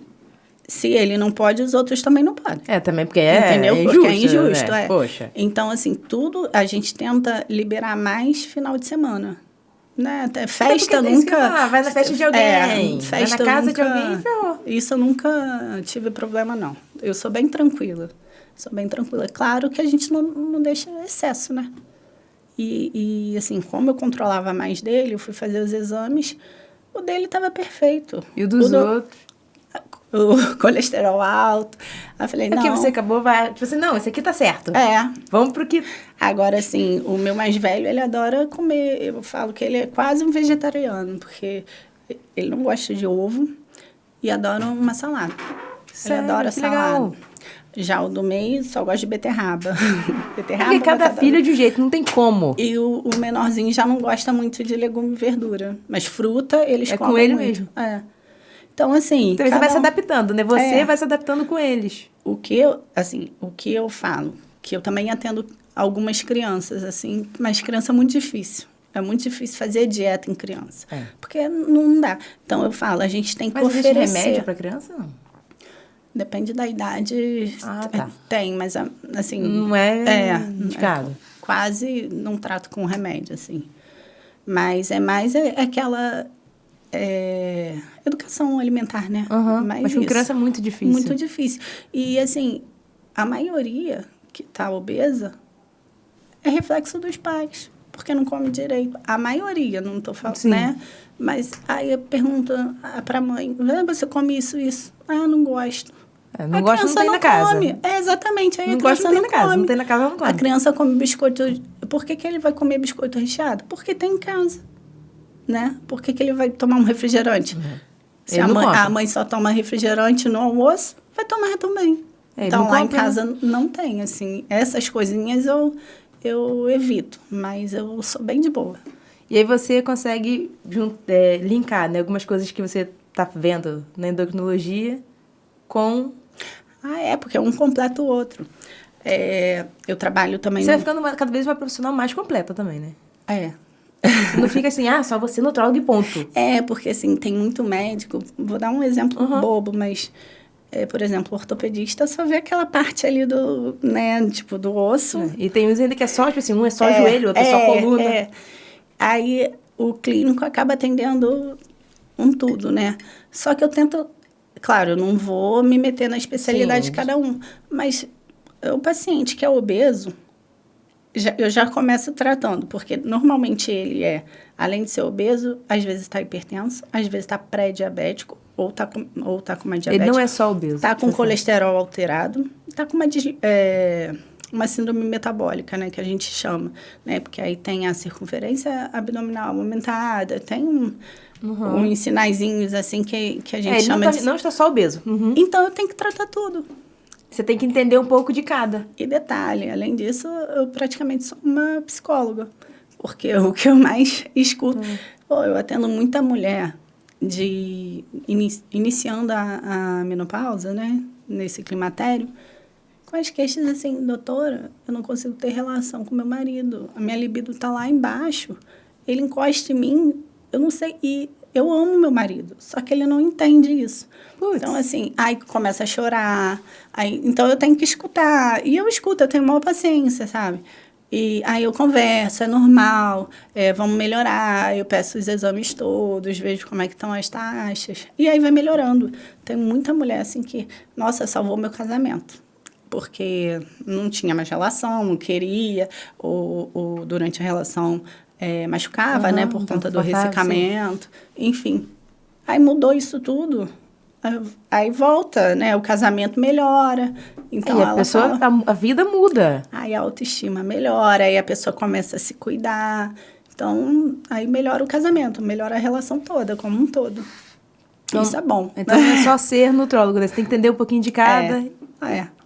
Speaker 2: se ele não pode, os outros também não podem.
Speaker 1: Também porque
Speaker 2: entendeu?
Speaker 1: Injusto,
Speaker 2: porque é injusto,
Speaker 1: né? Poxa.
Speaker 2: Então, assim, tudo a gente tenta liberar mais final de semana. Né? Até festa nunca...
Speaker 1: vai na festa de alguém,
Speaker 2: festa
Speaker 1: vai na casa de alguém, ferrou.
Speaker 2: Isso eu nunca tive problema, não. Eu sou bem tranquila. Claro que a gente não deixa excesso, né? E assim, como eu controlava mais dele, eu fui fazer os exames, o dele estava perfeito.
Speaker 1: E o dos outros?
Speaker 2: O colesterol alto. Aí eu falei, não.
Speaker 1: Porque você acabou, tipo assim, não, esse aqui tá certo. Vamos pro que...
Speaker 2: Agora, assim, o meu mais velho, ele adora comer. Eu falo que ele é quase um vegetariano, porque ele não gosta de ovo e adora uma salada.
Speaker 1: Sério?
Speaker 2: Ele adora salada.
Speaker 1: Legal.
Speaker 2: Já o do meio só gosta de beterraba.
Speaker 1: Porque cada filho é de um jeito, não tem como.
Speaker 2: E o menorzinho já não gosta muito de legume e verdura. Mas fruta, eles comem
Speaker 1: com ele
Speaker 2: muito.
Speaker 1: Mesmo.
Speaker 2: Então, assim...
Speaker 1: Então, você vai se adaptando, né? Você vai se adaptando com eles.
Speaker 2: O que eu falo, que eu também atendo algumas crianças, assim, mas criança é muito difícil. É muito difícil fazer dieta em criança. Porque não dá. Então, eu falo, a gente tem que oferecer...
Speaker 1: Mas existe remédio para criança, não?
Speaker 2: Depende da idade.
Speaker 1: Tá.
Speaker 2: Tem, mas, assim...
Speaker 1: Não é indicado.
Speaker 2: Quase não trato com remédio, assim. Mas é mais aquela... educação alimentar, né?
Speaker 1: Mas com criança é muito difícil.
Speaker 2: Muito difícil. E, assim, a maioria que está obesa é reflexo dos pais, porque não come direito. A maioria, não estou falando, né? Mas aí eu pergunto para a mãe, você come isso? Não gosto.
Speaker 1: Não gosta, não tem na casa.
Speaker 2: Exatamente. Aí
Speaker 1: não
Speaker 2: a criança
Speaker 1: não tem na casa. Não tem na casa, não come.
Speaker 2: A criança come biscoito... Por que ele vai comer biscoito recheado? Porque tem em casa. Né? Por que ele vai tomar um refrigerante? Se a mãe só toma refrigerante no almoço, vai tomar também. Então, lá em casa não tem, assim. Essas coisinhas eu evito, mas eu sou bem de boa.
Speaker 1: E aí você consegue linkar, né, algumas coisas que você está vendo na endocrinologia com...
Speaker 2: porque um completa o outro. Eu trabalho também...
Speaker 1: Você vai ficando cada vez uma profissional mais completa também, né? Não fica assim, só você nutrólogo e ponto.
Speaker 2: Porque assim, tem muito médico. Vou dar um exemplo bobo, mas, por exemplo, o ortopedista só vê aquela parte ali do, né, tipo, do osso.
Speaker 1: E tem uns ainda que é só, tipo assim, um é só joelho, outro é só coluna.
Speaker 2: Aí o clínico acaba atendendo tudo, né? Só que eu tento, claro, eu não vou me meter na especialidade de cada um, mas o paciente que é obeso, eu já começo tratando, porque normalmente ele além de ser obeso, às vezes está hipertenso, às vezes está pré-diabético, ou tá com uma diabetes.
Speaker 1: Ele não é só obeso.
Speaker 2: Está com colesterol alterado, está com uma síndrome metabólica, né, que a gente chama, né, porque aí tem a circunferência abdominal aumentada, tem uns sinaizinhos assim que a gente chama
Speaker 1: ele não está só obeso.
Speaker 2: Então eu tenho que tratar tudo.
Speaker 1: Você tem que entender um pouco de cada.
Speaker 2: E detalhe, além disso, eu praticamente sou uma psicóloga. Porque o que eu mais escuto... Pô, eu atendo muita mulher iniciando a menopausa, né? Nesse climatério. Com as queixas assim, doutora, eu não consigo ter relação com meu marido. A minha libido tá lá embaixo. Ele encosta em mim, eu não sei... E eu amo meu marido, só que ele não entende isso. Puts. Então, assim, aí começa a chorar. Então, eu tenho que escutar. E eu escuto, eu tenho maior paciência, sabe? E aí eu converso, é normal, vamos melhorar. Eu peço os exames todos, vejo como é que estão as taxas. E aí vai melhorando. Tem muita mulher, assim, que... Nossa, salvou meu casamento. Porque não tinha mais relação, não queria. Ou durante a relação... machucava, né? Por conta do ressecamento. Sim. Enfim. Aí mudou isso tudo. Aí volta, né? O casamento melhora. Então,
Speaker 1: a vida muda.
Speaker 2: Aí a autoestima melhora. Aí a pessoa começa a se cuidar. Então, aí melhora o casamento. Melhora a relação toda, como um todo. Então, isso é bom.
Speaker 1: Então, não é só ser nutrólogo, né? Você tem que entender um pouquinho de cada.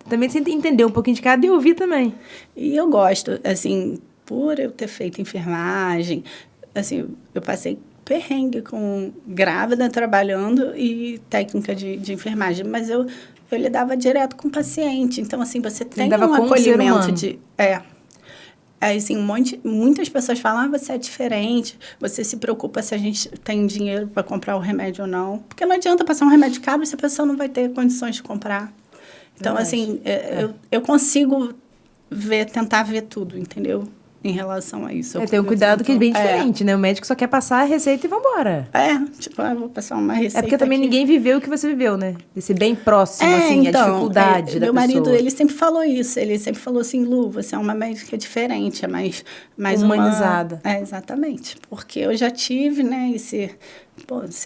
Speaker 1: Também você tem que entender um pouquinho de cada e ouvir também.
Speaker 2: E eu gosto, assim... Por eu ter feito enfermagem, assim, eu passei perrengue com grávida trabalhando e técnica de enfermagem, mas eu lidava direto com o paciente. Então, assim, você tem um acolhimento de... assim, muitas pessoas falam, você é diferente, você se preocupa se a gente tem dinheiro para comprar o remédio ou não. Porque não adianta passar um remédio caro se a pessoa não vai ter condições de comprar. Então, assim, eu consigo tentar ver tudo, entendeu? Em relação a isso.
Speaker 1: Tem um cuidado que é bem diferente, né? O médico só quer passar a receita e vambora.
Speaker 2: Eu vou passar uma receita.
Speaker 1: Porque também ninguém viveu o que você viveu, né? Esse bem próximo, assim, então, a dificuldade da
Speaker 2: meu
Speaker 1: pessoa.
Speaker 2: Meu marido, ele sempre falou isso. Ele sempre falou assim, Lu, você é uma médica diferente, é mais
Speaker 1: humanizada.
Speaker 2: Exatamente. Porque eu já tive, né, ser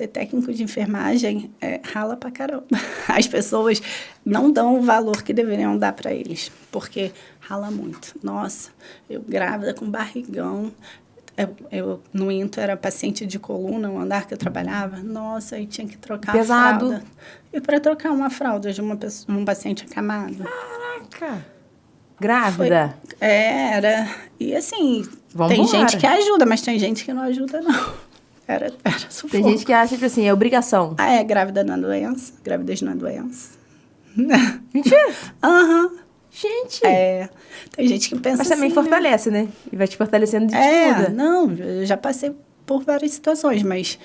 Speaker 2: técnico de enfermagem rala pra caramba. As pessoas não dão o valor que deveriam dar para eles, porque rala muito. Nossa, eu grávida com barrigão, eu no INTO era paciente de coluna, um andar que eu trabalhava, nossa, aí tinha que trocar a fralda. E para trocar uma fralda de um paciente acamado.
Speaker 1: Caraca! Grávida?
Speaker 2: Era. E assim, tem gente que ajuda, mas tem gente que não ajuda, não. Era sufoco.
Speaker 1: Tem gente que acha, tipo assim, é obrigação.
Speaker 2: Grávida não é doença. Gravidez não é doença.
Speaker 1: Mentira?
Speaker 2: Aham.
Speaker 1: Gente!
Speaker 2: Tem gente que pensa assim...
Speaker 1: Mas também fortalece, né? E vai te fortalecendo de tudo.
Speaker 2: Não, eu já passei por várias situações, mas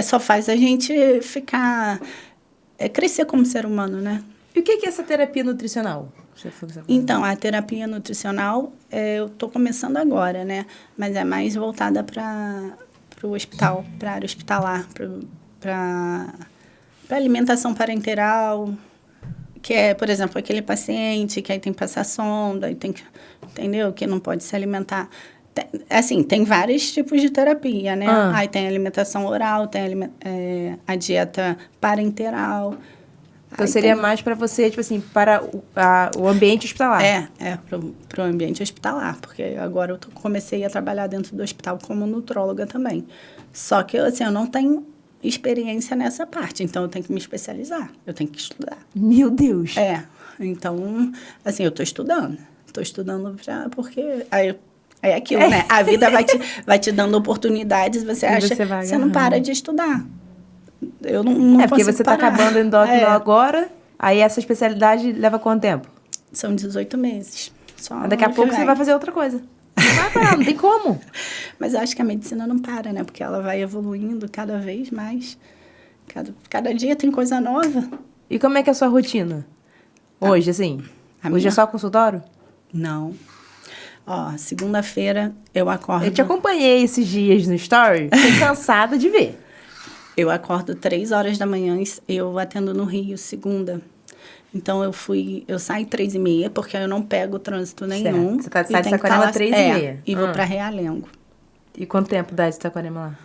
Speaker 2: só faz a gente ficar... crescer como ser humano, né?
Speaker 1: E o que é essa terapia nutricional?
Speaker 2: Então, a terapia nutricional, eu tô começando agora, né? Mas é mais voltada para o hospital, para a área hospitalar, para alimentação parenteral, que é, por exemplo, aquele paciente que aí tem que passar sonda, e tem que, entendeu? Que não pode se alimentar. Tem vários tipos de terapia, né? Aí tem alimentação oral, tem a dieta parenteral.
Speaker 1: Então, seria mais para você, tipo assim, para o ambiente hospitalar.
Speaker 2: Para o ambiente hospitalar, porque agora eu comecei a trabalhar dentro do hospital como nutróloga também. Só que, assim, eu não tenho experiência nessa parte, então eu tenho que me especializar, eu tenho que estudar.
Speaker 1: Meu Deus!
Speaker 2: Então, assim, eu estou estudando porque aí é aquilo, né? A vida vai te dando oportunidades, você acha que você não para de estudar. Eu não
Speaker 1: porque você está acabando endócrino agora, aí essa especialidade leva quanto tempo?
Speaker 2: São 18 meses.
Speaker 1: Daqui a pouco você vai fazer outra coisa. Não vai parar, não tem como.
Speaker 2: Mas eu acho que a medicina não para, né? Porque ela vai evoluindo cada vez mais. Cada dia tem coisa nova.
Speaker 1: E como é que é a sua rotina? Hoje, assim? Hoje é só consultório?
Speaker 2: Não. Segunda-feira eu acordo...
Speaker 1: Eu te acompanhei esses dias no story, fiquei cansada de ver.
Speaker 2: Eu acordo 3 horas da manhã, eu atendo no Rio, segunda. Então, eu saio 3h30, porque eu não pego trânsito nenhum.
Speaker 1: Você sai de Saquarema 3h30.
Speaker 2: E vou para Realengo.
Speaker 1: E quanto tempo dá de Saquarema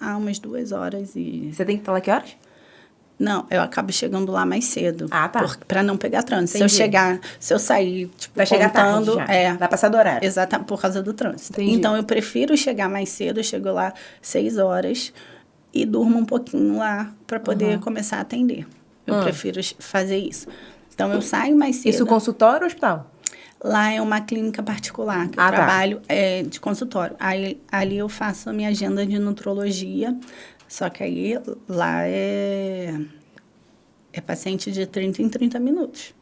Speaker 1: lá?
Speaker 2: Umas 2 horas e...
Speaker 1: Você tem que estar lá que horas?
Speaker 2: Não, eu acabo chegando lá mais cedo.
Speaker 1: Tá.
Speaker 2: Para não pegar trânsito. Se eu sair, tipo,
Speaker 1: vai chegar tarde já. Vai passar do horário.
Speaker 2: Exatamente, por causa do trânsito.
Speaker 1: Entendi.
Speaker 2: Então, eu prefiro chegar mais cedo, eu chego lá 6 horas e durmo um pouquinho lá para poder começar a atender. Eu prefiro fazer isso. Então, eu saio mais cedo.
Speaker 1: Isso consultório ou hospital?
Speaker 2: Lá é uma clínica particular, que eu trabalho de consultório. Aí, ali eu faço a minha agenda de nutrologia, só que aí lá é paciente de 30 em 30 minutos.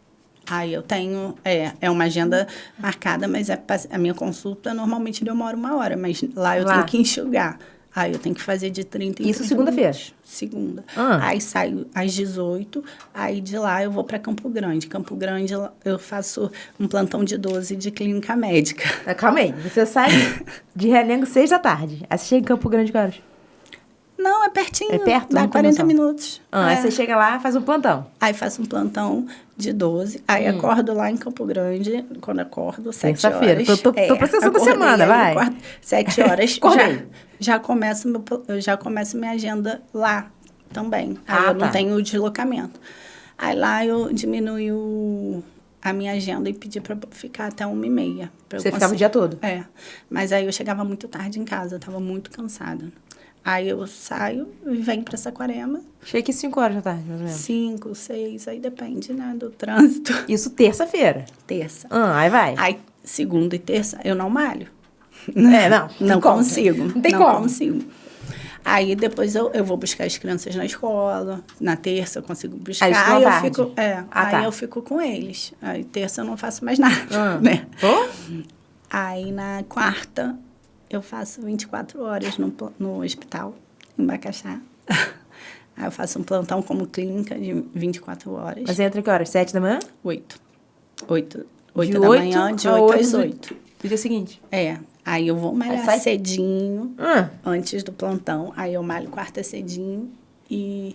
Speaker 2: Aí eu tenho, é uma agenda marcada, mas a minha consulta normalmente demora 1 hora, mas lá eu tenho que enxugar. Aí eu tenho que fazer de 30 em 30
Speaker 1: Isso segunda-feira?
Speaker 2: Segunda. Aí saio às 18, aí de lá eu vou para Campo Grande. Campo Grande eu faço um plantão de 12 de clínica médica.
Speaker 1: Calma aí, você sai de Realengo 6 da tarde. Aí você chega em Campo Grande que horas?
Speaker 2: Não, é pertinho.
Speaker 1: É perto?
Speaker 2: Dá 40 minutos.
Speaker 1: Aí você chega lá e faz um plantão.
Speaker 2: Aí faço um plantão de 12. Aí acordo lá em Campo Grande. Quando acordo, 7 horas.
Speaker 1: Tô processando a semana, vai.
Speaker 2: Acordo, 7 horas. já começo minha agenda lá também. Aí eu não tenho deslocamento. Aí lá eu diminuo a minha agenda e pedi para ficar até 1h30.
Speaker 1: Você ficava o dia todo?
Speaker 2: Mas aí eu chegava muito tarde em casa. Eu estava muito cansada. Aí eu saio e venho para Saquarema.
Speaker 1: Chega aqui 5 horas da tarde, mais ou menos.
Speaker 2: 5, 6, aí depende, né, do trânsito.
Speaker 1: Isso terça-feira?
Speaker 2: Terça.
Speaker 1: Aí vai.
Speaker 2: Aí segunda e terça eu não malho.
Speaker 1: Não
Speaker 2: consigo.
Speaker 1: Não tem como.
Speaker 2: Consigo. Aí depois eu vou buscar as crianças na escola. Na terça eu consigo buscar. Aí eu fico com eles. Aí terça eu não faço mais nada, né? Aí na quarta eu faço 24 horas no hospital, em Bacaxá. Aí eu faço um plantão como clínica de 24 horas.
Speaker 1: Mas entra que horas? 7 da manhã?
Speaker 2: 8 da manhã, de 8 às 8.
Speaker 1: Do dia seguinte?
Speaker 2: Aí eu vou malhar cedinho, antes do plantão. Aí eu malho quarta cedinho. E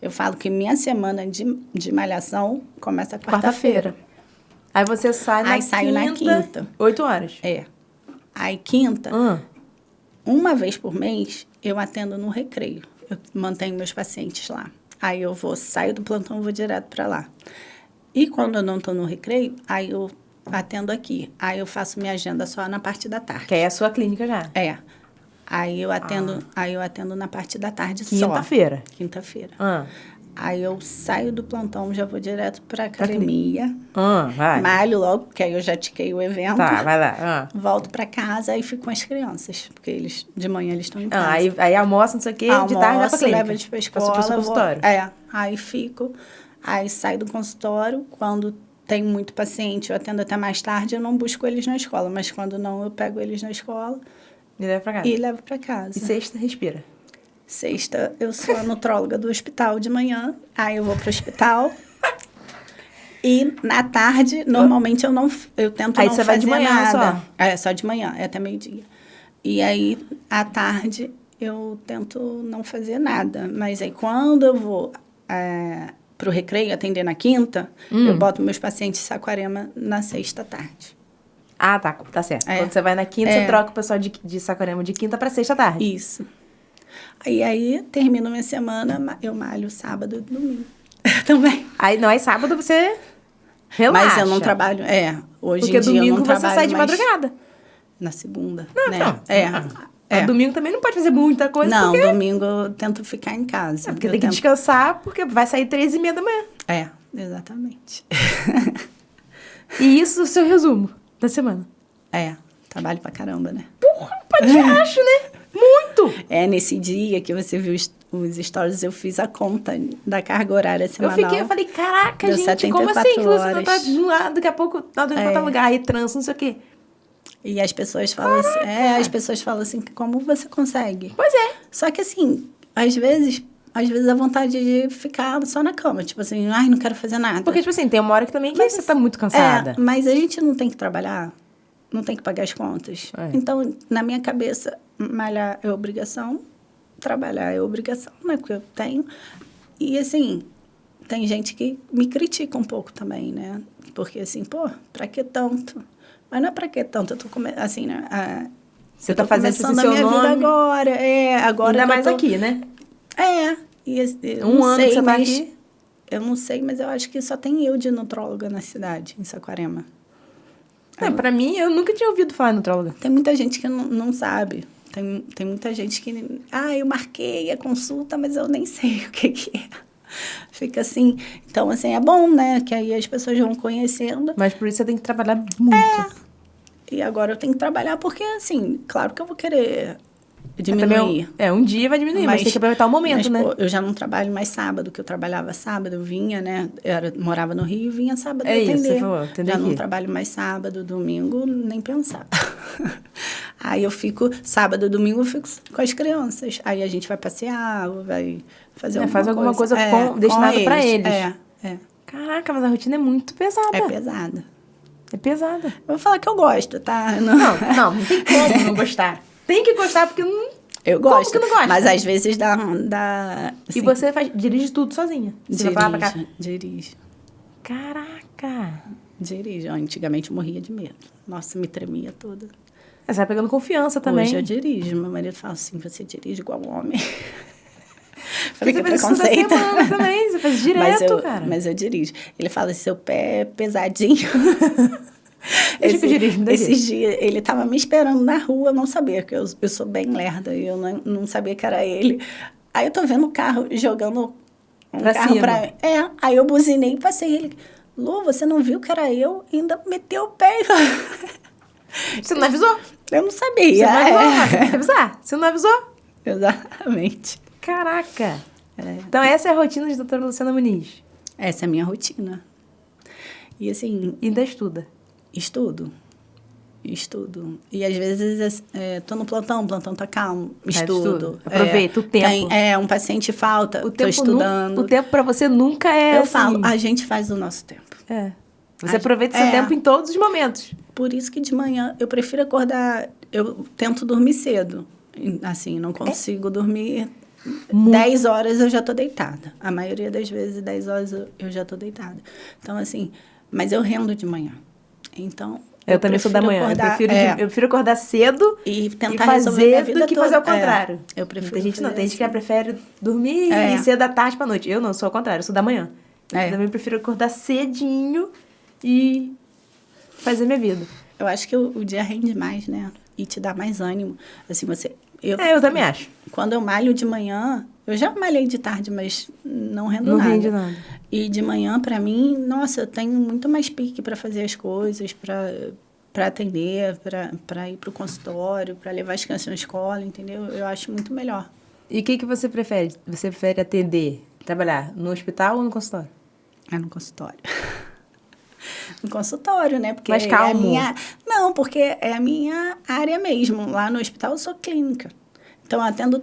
Speaker 2: eu falo que minha semana de malhação começa quarta-feira.
Speaker 1: Aí você sai na quinta.
Speaker 2: Aí saio na quinta.
Speaker 1: 8 horas.
Speaker 2: Aí quinta, uma vez por mês, eu atendo no recreio. Eu mantenho meus pacientes lá. Aí eu saio do plantão e vou direto para lá. E quando eu não estou no recreio, aí eu atendo aqui. Aí eu faço minha agenda só na parte da tarde.
Speaker 1: Que é a sua clínica já.
Speaker 2: Aí eu atendo na parte da tarde só.
Speaker 1: Quinta-feira.
Speaker 2: Quinta-feira. Aí eu saio do plantão, já vou direto para academia.
Speaker 1: Vai.
Speaker 2: Malho logo, porque aí eu já tiquei o evento.
Speaker 1: Tá, vai lá.
Speaker 2: Volto para casa e fico com as crianças, porque de manhã eles estão em casa.
Speaker 1: Aí almoça, não sei o quê, de tarde vai pra clínica.
Speaker 2: Levo eles pra escola.
Speaker 1: Pro consultório.
Speaker 2: Aí fico. Aí saio do consultório. Quando tem muito paciente, eu atendo até mais tarde, eu não busco eles na escola. Mas quando não, eu pego eles na escola.
Speaker 1: E levo pra casa.
Speaker 2: E
Speaker 1: sexta, respira.
Speaker 2: Sexta, eu sou a nutróloga do hospital de manhã. Aí eu vou pro hospital. E na tarde, normalmente eu tento não fazer nada. Aí você vai de manhã só? Só de manhã, até meio-dia. E aí, à tarde, eu tento não fazer nada. Mas aí, quando eu vou pro recreio atender na quinta, eu boto meus pacientes em Saquarema na sexta tarde.
Speaker 1: Tá certo. Quando você vai na quinta, você troca o pessoal de Saquarema de quinta para sexta tarde.
Speaker 2: Isso. Aí termino minha semana, eu malho sábado e domingo. Também.
Speaker 1: Aí sábado você relaxa.
Speaker 2: Mas eu não trabalho, hoje
Speaker 1: porque
Speaker 2: em dia eu não trabalho.
Speaker 1: Porque domingo você sai de madrugada.
Speaker 2: Na segunda,
Speaker 1: Domingo também não pode fazer muita coisa.
Speaker 2: Não, domingo eu tento ficar em casa.
Speaker 1: Porque tem que descansar, porque vai sair 13h30 da manhã.
Speaker 2: Exatamente.
Speaker 1: E isso é o seu resumo da semana.
Speaker 2: Trabalho pra caramba, né?
Speaker 1: Porra, acho, né? Muito!
Speaker 2: Nesse dia que você viu os stories, eu fiz a conta da carga horária semanal.
Speaker 1: Eu falei, caraca, gente, como assim? Que você não tá de um lado, daqui a pouco tá em qualquer lugar, aí trânsito, não sei o quê.
Speaker 2: E as pessoas falam assim, como você consegue?
Speaker 1: Pois é.
Speaker 2: Só que assim, às vezes a vontade de ficar só na cama, tipo assim, não quero fazer nada.
Speaker 1: Porque, tipo assim, tem uma hora que também você tá muito cansada.
Speaker 2: Mas a gente não tem que trabalhar, não tem que pagar as contas. Então, na minha cabeça, malhar é obrigação, trabalhar é obrigação, né? Porque eu tenho. E, assim, tem gente que me critica um pouco também, né? Porque, assim, pra que tanto? Mas não é pra que tanto, eu tô assim, né?
Speaker 1: Você tá fazendo
Speaker 2: isso começando a minha vida agora. Agora
Speaker 1: ainda mais aqui, né?
Speaker 2: Um ano que
Speaker 1: você tá aqui?
Speaker 2: Eu não sei, mas eu acho que só tem eu de nutróloga na cidade, em Saquarema.
Speaker 1: Pra mim, eu nunca tinha ouvido falar em nutróloga.
Speaker 2: Tem muita gente que não sabe. Tem muita gente que... eu marquei a consulta, mas eu nem sei o que é. Fica assim. Então, assim, é bom, né? Que aí as pessoas vão conhecendo.
Speaker 1: Mas por isso você tem que trabalhar muito.
Speaker 2: E agora eu tenho que trabalhar porque, assim, claro que eu vou querer
Speaker 1: Também,
Speaker 2: diminuir.
Speaker 1: um dia vai diminuir, mas tem que aproveitar o momento,
Speaker 2: mas,
Speaker 1: né?
Speaker 2: pô, eu já não trabalho mais sábado, que eu trabalhava sábado, eu vinha, né? Morava no Rio, vinha sábado
Speaker 1: Isso,
Speaker 2: atender.
Speaker 1: você falou, atender
Speaker 2: Já não
Speaker 1: aqui.
Speaker 2: trabalho mais sábado, domingo, nem pensar. Aí eu fico, sábado, domingo, eu fico com as crianças. Aí a gente vai passear, vai fazer
Speaker 1: Faz alguma coisa
Speaker 2: com
Speaker 1: destinada pra eles.
Speaker 2: É.
Speaker 1: Caraca, mas a rotina é muito pesada.
Speaker 2: É pesada.
Speaker 1: É pesada.
Speaker 2: Eu vou falar que eu gosto, tá?
Speaker 1: Não tem como não gostar. Tem que gostar, porque não...
Speaker 2: Eu gosto.
Speaker 1: Como que não gosta?
Speaker 2: Mas às vezes dá
Speaker 1: E
Speaker 2: assim,
Speaker 1: você dirige tudo sozinha? Você vai pra lá pra cá?
Speaker 2: dirige.
Speaker 1: Caraca.
Speaker 2: Dirige. Antigamente eu morria de medo. Nossa, me tremia toda.
Speaker 1: Você vai pegando confiança também.
Speaker 2: Hoje eu dirijo. Meu marido fala assim, você dirige igual homem.
Speaker 1: Falei, que preconceito. Você faz também, você faz direto, cara.
Speaker 2: Mas eu dirijo. Ele fala, seu pé é pesadinho.
Speaker 1: Deixa que eu dirijo,
Speaker 2: esses dias, ele tava me esperando na rua, eu não sabia, que eu sou bem lerda, e eu não sabia que era ele. Aí eu tô vendo o carro jogando
Speaker 1: pra
Speaker 2: carro
Speaker 1: cima.
Speaker 2: aí eu buzinei e passei ele. Lu, você não viu que era eu? Ainda meteu o pé.
Speaker 1: Você não avisou?
Speaker 2: Eu não sabia.
Speaker 1: Você não avisou, tem que avisar. Você não avisou?
Speaker 2: Exatamente.
Speaker 1: Caraca. Então essa é a rotina de doutora Luciana Muniz.
Speaker 2: Essa é a minha rotina. E assim...
Speaker 1: E ainda estuda?
Speaker 2: Estudo. E às vezes tô no plantão, o plantão tá calmo, estudo.
Speaker 1: Aproveita o tempo.
Speaker 2: Um paciente falta, tô estudando.
Speaker 1: O tempo pra você nunca é
Speaker 2: Eu
Speaker 1: assim.
Speaker 2: falo, a gente faz o nosso tempo.
Speaker 1: Você aproveita seu tempo em todos os momentos.
Speaker 2: Por isso que de manhã eu prefiro acordar, eu tento dormir cedo. Assim, não consigo dormir... 10 horas eu já tô deitada. A maioria das vezes, 10 horas eu já tô deitada. Então, assim, mas eu rendo de manhã. Então,
Speaker 1: eu também sou da manhã.
Speaker 2: Acordar,
Speaker 1: eu prefiro acordar cedo
Speaker 2: e tentar resolver minha vida
Speaker 1: do que fazer o contrário.
Speaker 2: Eu prefiro
Speaker 1: tem gente
Speaker 2: fazer
Speaker 1: tem gente que prefere dormir e cedo da tarde pra noite. Eu não, sou ao contrário, eu sou da manhã. Eu também prefiro acordar cedinho e fazer minha vida.
Speaker 2: Eu acho que o dia rende mais, né? E te dá mais ânimo. Assim,
Speaker 1: eu também acho.
Speaker 2: Quando eu malho de manhã, eu já malhei de tarde, mas não rendo
Speaker 1: nada.
Speaker 2: Não
Speaker 1: rende nada.
Speaker 2: E de manhã, pra mim, nossa, eu tenho muito mais pique pra fazer as coisas, pra atender, pra ir pro consultório, pra levar as crianças na escola, entendeu? Eu acho muito melhor.
Speaker 1: E o que você prefere? Você prefere atender, trabalhar no hospital ou no consultório?
Speaker 2: No consultório. No consultório, né? Porque
Speaker 1: mais calmo.
Speaker 2: Não, porque é a minha área mesmo. Lá no hospital eu sou clínica. Então, eu atendo...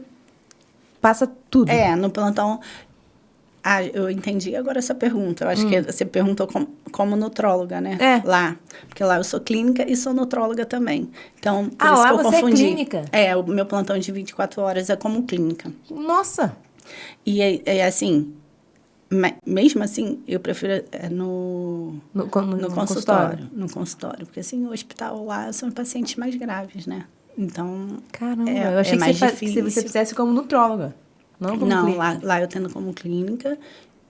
Speaker 1: Passa tudo.
Speaker 2: No plantão... eu entendi agora essa pergunta. Eu acho que você perguntou como nutróloga, né? Lá. Porque lá eu sou clínica e sou nutróloga também. Então, por isso
Speaker 1: lá
Speaker 2: que eu
Speaker 1: você
Speaker 2: confundi.
Speaker 1: É clínica?
Speaker 2: O meu plantão de 24 horas é como clínica.
Speaker 1: Nossa!
Speaker 2: E assim... Mesmo assim, eu prefiro no consultório. No consultório. Porque, assim, o hospital lá são pacientes mais graves, né? Então,
Speaker 1: caramba, eu achei que você fizesse como nutróloga. Não como clínica.
Speaker 2: Lá eu tendo como clínica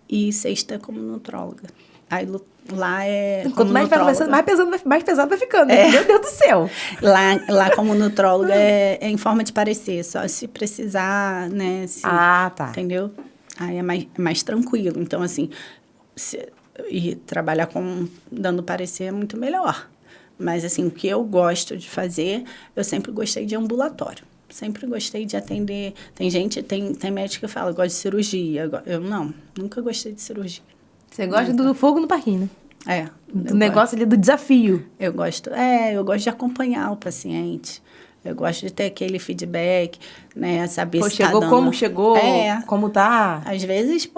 Speaker 2: e sexta como nutróloga. Aí lá é
Speaker 1: Quanto mais vai conversando, mais pesado vai ficando. Meu Deus do céu.
Speaker 2: Lá como nutróloga é em forma de parecer. Só se precisar, né?
Speaker 1: Tá.
Speaker 2: Entendeu? Aí é mais tranquilo. Então, assim, e trabalhar dando parecer é muito melhor. Mas, assim, o que eu gosto de fazer, eu sempre gostei de ambulatório. Sempre gostei de atender. Tem médico que fala, eu gosto de cirurgia. Eu não, nunca gostei de cirurgia.
Speaker 1: Você gosta do fogo no parquinho, né? Do negócio ali, do desafio.
Speaker 2: Eu gosto de acompanhar o paciente. Eu gosto de ter aquele feedback, né? Saber se
Speaker 1: chegou,
Speaker 2: tá dando...
Speaker 1: como chegou, como tá.
Speaker 2: Às vezes,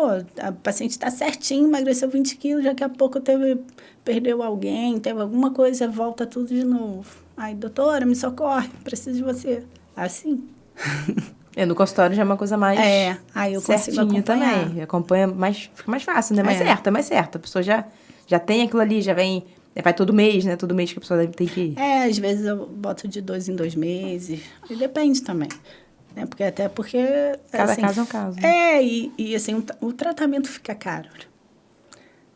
Speaker 2: a paciente está certinho, emagreceu 20 quilos, daqui a pouco perdeu alguém, teve alguma coisa, volta tudo de novo. Aí, doutora, me socorre, preciso de você. Assim.
Speaker 1: No consultório já é uma coisa mais
Speaker 2: aí eu consigo acompanhar.
Speaker 1: Também. Acompanha fica mais fácil, né? É mais certo. A pessoa já tem aquilo ali, já vem... Vai todo mês, né? Todo mês que a pessoa tem que ir.
Speaker 2: Às vezes eu boto de 2 em 2 meses. E depende também. Né? Porque...
Speaker 1: Cada caso é um caso.
Speaker 2: E assim, o tratamento fica caro.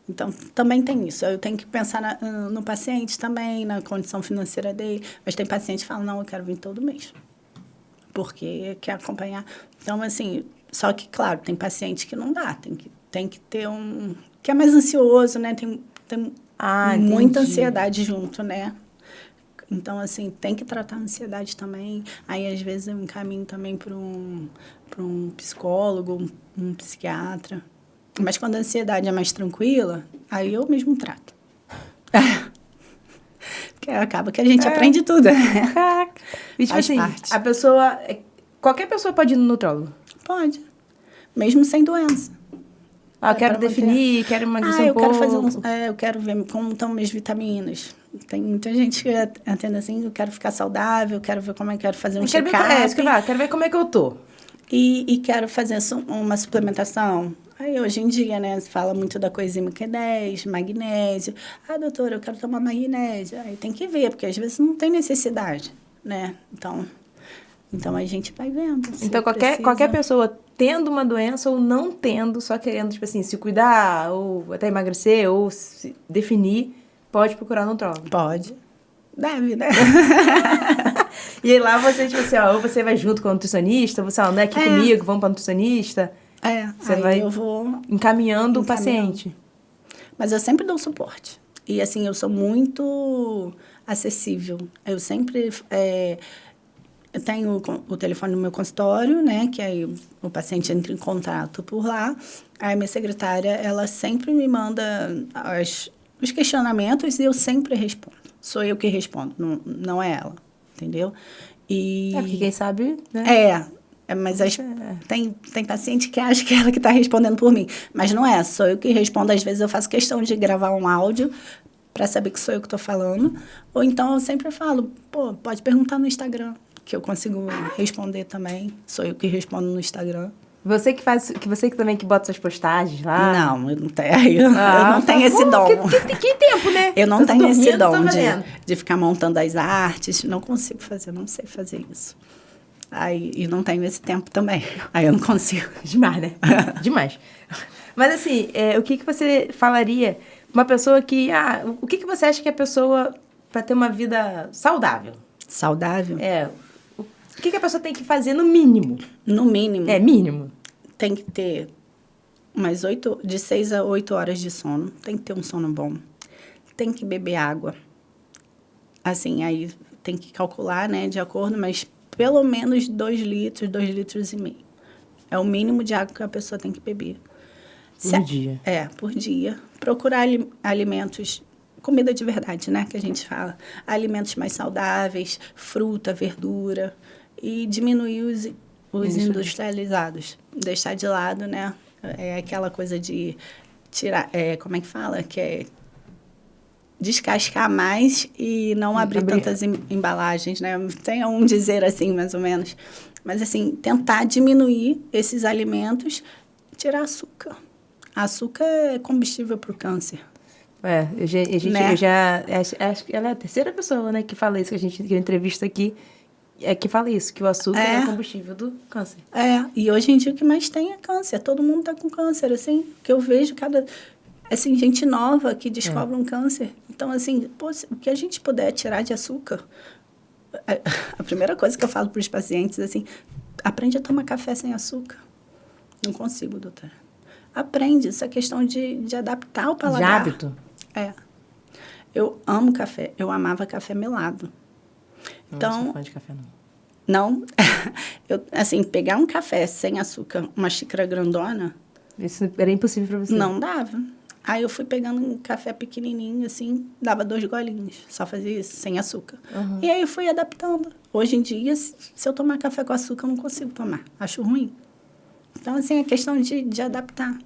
Speaker 2: Então, também tem isso. Eu tenho que pensar no paciente também, na condição financeira dele. Mas tem paciente que fala, não, eu quero vir todo mês. Porque quer acompanhar. Então, assim, só que, claro, tem paciente que não dá. tem que ter que é mais ansioso, né? Tem muita
Speaker 1: entendi.
Speaker 2: ansiedade junto, né? Então, assim, tem que tratar a ansiedade também. Aí, às vezes, eu encaminho também para um psicólogo, um psiquiatra. Mas quando a ansiedade é mais tranquila, aí eu mesmo trato. Porque acaba que a gente aprende tudo, né?
Speaker 1: Caraca. E, tipo
Speaker 2: Faz
Speaker 1: assim,
Speaker 2: parte.
Speaker 1: a pessoa... Qualquer pessoa pode ir no nutrólogo?
Speaker 2: Pode. Mesmo sem doença.
Speaker 1: Eu quero
Speaker 2: pra
Speaker 1: definir, quero emagrecer
Speaker 2: eu quero
Speaker 1: pouco.
Speaker 2: eu quero ver como estão minhas vitaminas. Tem muita gente que atende assim, eu quero ficar saudável, eu quero ver como é que eu quero fazer um check-up.
Speaker 1: Quero ver como é que eu tô.
Speaker 2: E quero fazer uma suplementação. Aí, hoje em dia, né, se fala muito da coenzima Q10, magnésio. Ah, doutora, eu quero tomar magnésio. Aí tem que ver, porque às vezes não tem necessidade, né? Então a gente vai vendo.
Speaker 1: Então, qualquer pessoa tendo uma doença ou não tendo, só querendo, tipo assim, se cuidar, ou até emagrecer, ou se definir, pode procurar um nutrólogo.
Speaker 2: Pode. Deve, né?
Speaker 1: E aí lá você, tipo assim, ou você vai junto com o nutricionista, você anda aqui comigo, vamos para nutricionista.
Speaker 2: Você vai, eu vou
Speaker 1: encaminhando o paciente.
Speaker 2: Mas eu sempre dou suporte. E, assim, eu sou muito acessível. Eu sempre... eu tenho o telefone no meu consultório, né? Que aí o paciente entra em contato por lá. Aí, minha secretária, ela sempre me manda os questionamentos e eu sempre respondo. Sou eu que respondo, não é ela, entendeu?
Speaker 1: Porque quem sabe, né?
Speaker 2: Mas tem paciente que acha que é ela que está respondendo por mim. Mas não é, sou eu que respondo. Às vezes eu faço questão de gravar um áudio para saber que sou eu que estou falando. Ou então eu sempre falo, pode perguntar no Instagram, que eu consigo responder também. Sou eu que respondo no Instagram.
Speaker 1: Você que também que bota suas postagens lá?
Speaker 2: Não, eu não tenho. Eu não tenho esse dom.
Speaker 1: Que tempo, né?
Speaker 2: Eu não tenho esse dom de ficar montando as artes. Não consigo fazer, não sei fazer isso. E não tenho esse tempo também. Aí eu não consigo.
Speaker 1: Demais, né? Demais. Mas assim, o que você falaria pra uma pessoa que... o que você acha que a pessoa, para ter uma vida saudável?
Speaker 2: Saudável?
Speaker 1: O que a pessoa tem que fazer no mínimo?
Speaker 2: No mínimo?
Speaker 1: Mínimo.
Speaker 2: Tem que ter de 6 a 8 horas de sono. Tem que ter um sono bom. Tem que beber água. Assim, aí tem que calcular, né, de acordo, mas pelo menos 2 litros, 2,5 litros. É o mínimo de água que a pessoa tem que beber.
Speaker 1: Por dia?
Speaker 2: Por dia. Procurar alimentos, comida de verdade, né, que a gente fala. Alimentos mais saudáveis, fruta, verdura. E diminuir os industrializados. Deixar de lado, né, aquela coisa de tirar, como é que fala? Que é descascar mais e não abrir tantas embalagens, né? Tem um dizer assim, mais ou menos. Mas, assim, tentar diminuir esses alimentos, tirar açúcar. Açúcar é combustível para o câncer.
Speaker 1: Eu já acho que ela é a terceira pessoa, né, que fala isso, que eu entrevisto aqui, que fala isso, que o açúcar é combustível do câncer.
Speaker 2: E hoje em dia o que mais tem é câncer. Todo mundo está com câncer, assim, que eu vejo assim, gente nova que descobre um câncer. Então, assim, o que a gente puder tirar de açúcar... A primeira coisa que eu falo para os pacientes, assim, aprende a tomar café sem açúcar. Não consigo, doutora. Aprende, isso é questão de adaptar o paladar.
Speaker 1: De hábito?
Speaker 2: Eu amo café, eu amava café melado. Então,
Speaker 1: não sou fã de café, não.
Speaker 2: Não? Assim, pegar um café sem açúcar, uma xícara grandona...
Speaker 1: Isso era impossível para você?
Speaker 2: Não dava. Aí eu fui pegando um café pequenininho, assim, dava 2 golinhos. Só fazia isso, sem açúcar.
Speaker 1: Uhum.
Speaker 2: E aí eu fui adaptando. Hoje em dia, se eu tomar café com açúcar, eu não consigo tomar. Acho ruim. Então, assim, é questão de adaptar.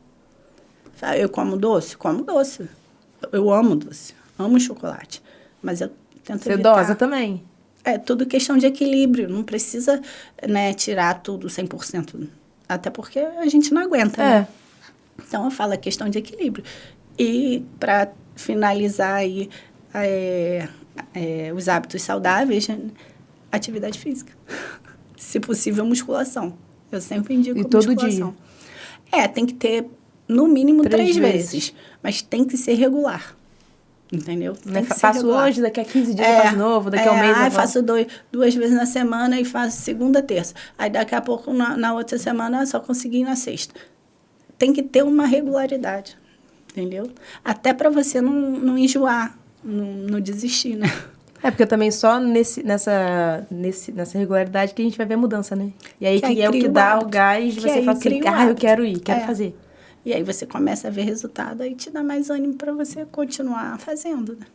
Speaker 2: Eu como doce? Como doce. Eu amo doce. Amo chocolate. Mas eu tento evitar.
Speaker 1: Você dosa também?
Speaker 2: Tudo questão de equilíbrio. Não precisa, né, tirar tudo 100%. Até porque a gente não aguenta, né? Então, eu falo a questão de equilíbrio. E, para finalizar aí, os hábitos saudáveis, atividade física. Se possível, musculação. Eu sempre indico musculação.
Speaker 1: E todo dia?
Speaker 2: Tem que ter, no mínimo, 3 vezes. Mas tem que ser regular. Entendeu?
Speaker 1: Faço hoje, daqui a 15 dias eu faço de novo, daqui a um mês eu
Speaker 2: faço 2 vezes na semana e faço segunda, terça. Aí, daqui a pouco, na outra semana, só consegui ir na sexta. tem que ter uma regularidade, entendeu? Até para você não enjoar, não desistir, né?
Speaker 1: Porque também só nessa regularidade que a gente vai ver a mudança, né? E aí que é o que dá o gás de você falar assim, eu quero ir, quero fazer.
Speaker 2: E aí você começa a ver resultado, aí te dá mais ânimo para você continuar fazendo, né?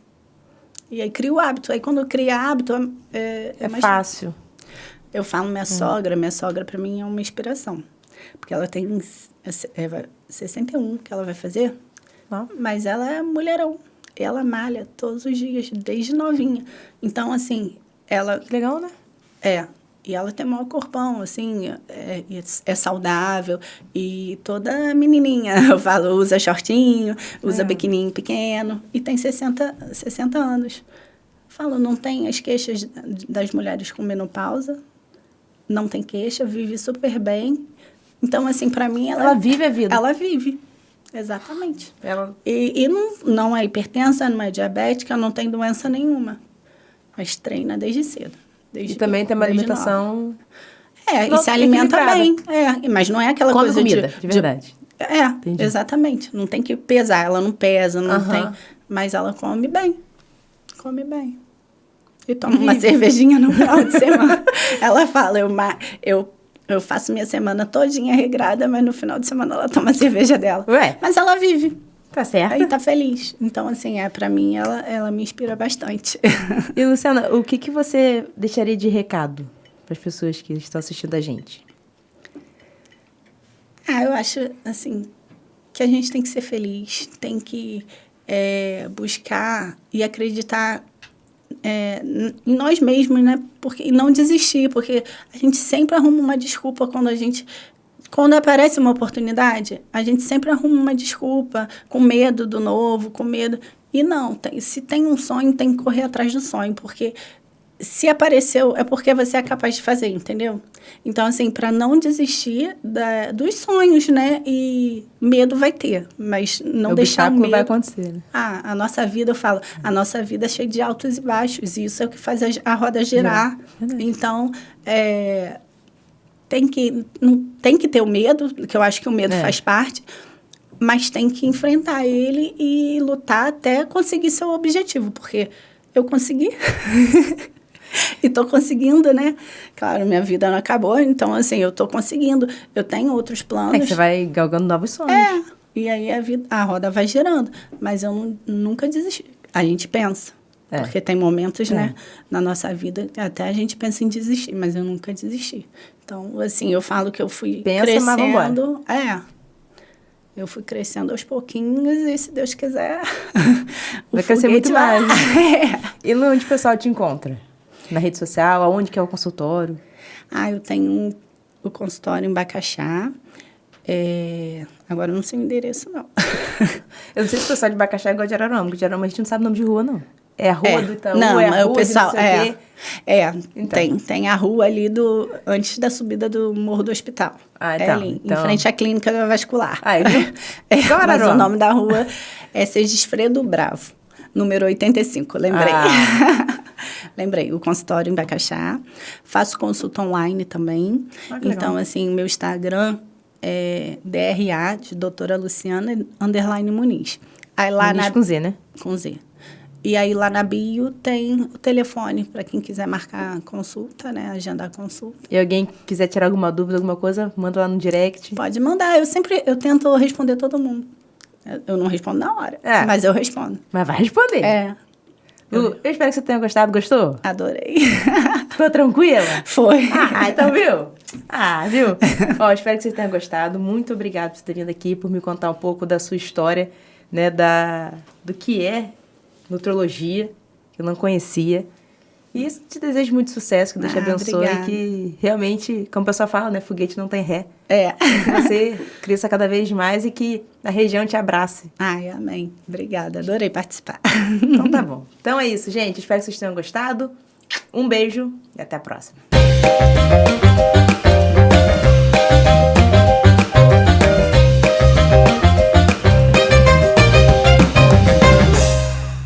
Speaker 2: E aí cria o hábito. Aí quando cria hábito, é mais
Speaker 1: fácil.
Speaker 2: Eu falo minha sogra para mim é uma inspiração. Porque ela tem 61 que ela vai fazer, mas ela é mulherão. Ela malha todos os dias, desde novinha. Então, assim, ela...
Speaker 1: Que legal, né?
Speaker 2: E ela tem o maior corpão, assim, é saudável. E toda menininha, eu falo, usa shortinho, usa biquininho pequeno. E tem 60 anos. Falo, não tem as queixas das mulheres com menopausa. Não tem queixa, vive super bem. Então, assim, para mim...
Speaker 1: Ela vive a vida.
Speaker 2: Ela vive. Exatamente. E não é hipertensa, não é diabética, não tem doença nenhuma. Mas treina desde cedo.
Speaker 1: E também tem uma alimentação...
Speaker 2: e se alimenta bem. Mas não é aquela coisa
Speaker 1: comida, de verdade.
Speaker 2: Entendi. Exatamente. Não tem que pesar. Ela não pesa, não tem... Mas ela come bem. Come bem. E toma uma cervejinha no final de semana. Ela fala, eu faço minha semana todinha regrada, mas no final de semana ela toma a cerveja dela. Mas ela vive.
Speaker 1: Tá certo.
Speaker 2: Aí tá feliz. Então, assim, pra mim, ela me inspira bastante.
Speaker 1: E, Luciana, o que você deixaria de recado para as pessoas que estão assistindo a gente?
Speaker 2: Eu acho, assim, que a gente tem que ser feliz, tem que buscar e acreditar em nós mesmos, né? E não desistir, porque a gente sempre arruma uma desculpa quando aparece uma oportunidade, a gente sempre arruma uma desculpa, com medo do novo, com medo... E não, se tem um sonho, tem que correr atrás do sonho, porque se apareceu, é porque você é capaz de fazer, entendeu? Então, assim, para não desistir dos sonhos, né? E medo vai ter, mas não deixar o medo...
Speaker 1: vai acontecer, né?
Speaker 2: A nossa vida, eu falo, a nossa vida é cheia de altos e baixos, e isso é o que faz a roda girar. Então, tem que ter o medo, que eu acho que o medo faz parte, mas tem que enfrentar ele e lutar até conseguir seu objetivo, porque eu consegui... E estou conseguindo, né? Claro, minha vida não acabou, então, assim, eu estou conseguindo. Eu tenho outros planos.
Speaker 1: Que você vai galgando novos sonhos.
Speaker 2: E aí a roda vai girando. Mas eu nunca desisti. A gente pensa. Porque tem momentos, né, na nossa vida, até a gente pensa em desistir, mas eu nunca desisti. Então, assim, eu falo que eu fui crescendo.
Speaker 1: Mas vambora.
Speaker 2: Eu fui crescendo aos pouquinhos e, se Deus quiser,
Speaker 1: vai crescer muito mais. E onde o pessoal te encontra? Na rede social? Aonde que é o consultório?
Speaker 2: Eu tenho o consultório em Bacaxá. Agora eu não sei o endereço, não.
Speaker 1: Eu não sei se o pessoal de Bacaxá é igual de Araruama, porque de Araruama a gente não sabe o nome de rua, não. É a rua do Itaú,
Speaker 2: não,
Speaker 1: é a rua
Speaker 2: o pessoal,
Speaker 1: de não sei o quê.
Speaker 2: Então. Tem a rua ali antes da subida do Morro do Hospital. Ali, em frente à clínica vascular. Mas o nome da rua é Segisfredo Bravo, número 85, lembrei. Lembrei, o consultório em Bacaxá. Faço consulta online também. Então, assim, meu Instagram é DRA, de doutora Luciana, _Muniz. Aí lá
Speaker 1: Muniz com Z, né?
Speaker 2: Com Z. E aí lá na bio tem o telefone para quem quiser marcar consulta, né? Agendar consulta.
Speaker 1: E alguém quiser tirar alguma dúvida, alguma coisa, manda lá no direct.
Speaker 2: Pode mandar. Eu tento responder todo mundo. Eu não respondo na hora, mas eu respondo.
Speaker 1: Mas vai responder. Lu, eu espero que você tenha gostado. Gostou?
Speaker 2: Adorei.
Speaker 1: Ficou tranquila?
Speaker 2: Foi.
Speaker 1: Então viu? Viu? Espero que você tenha gostado. Muito obrigada por você ter vindo aqui, por me contar um pouco da sua história, né? Do que é nutrologia, que eu não conhecia. E isso, te desejo muito sucesso, que Deus te abençoe.
Speaker 2: Obrigada.
Speaker 1: E que realmente, como o pessoal fala, né? Foguete não tem ré.
Speaker 2: Que
Speaker 1: você cresça cada vez mais e que a região te abrace.
Speaker 2: Amém. Obrigada. Adorei participar.
Speaker 1: Então tá bom. Então é isso, gente. Espero que vocês tenham gostado. Um beijo e até a próxima.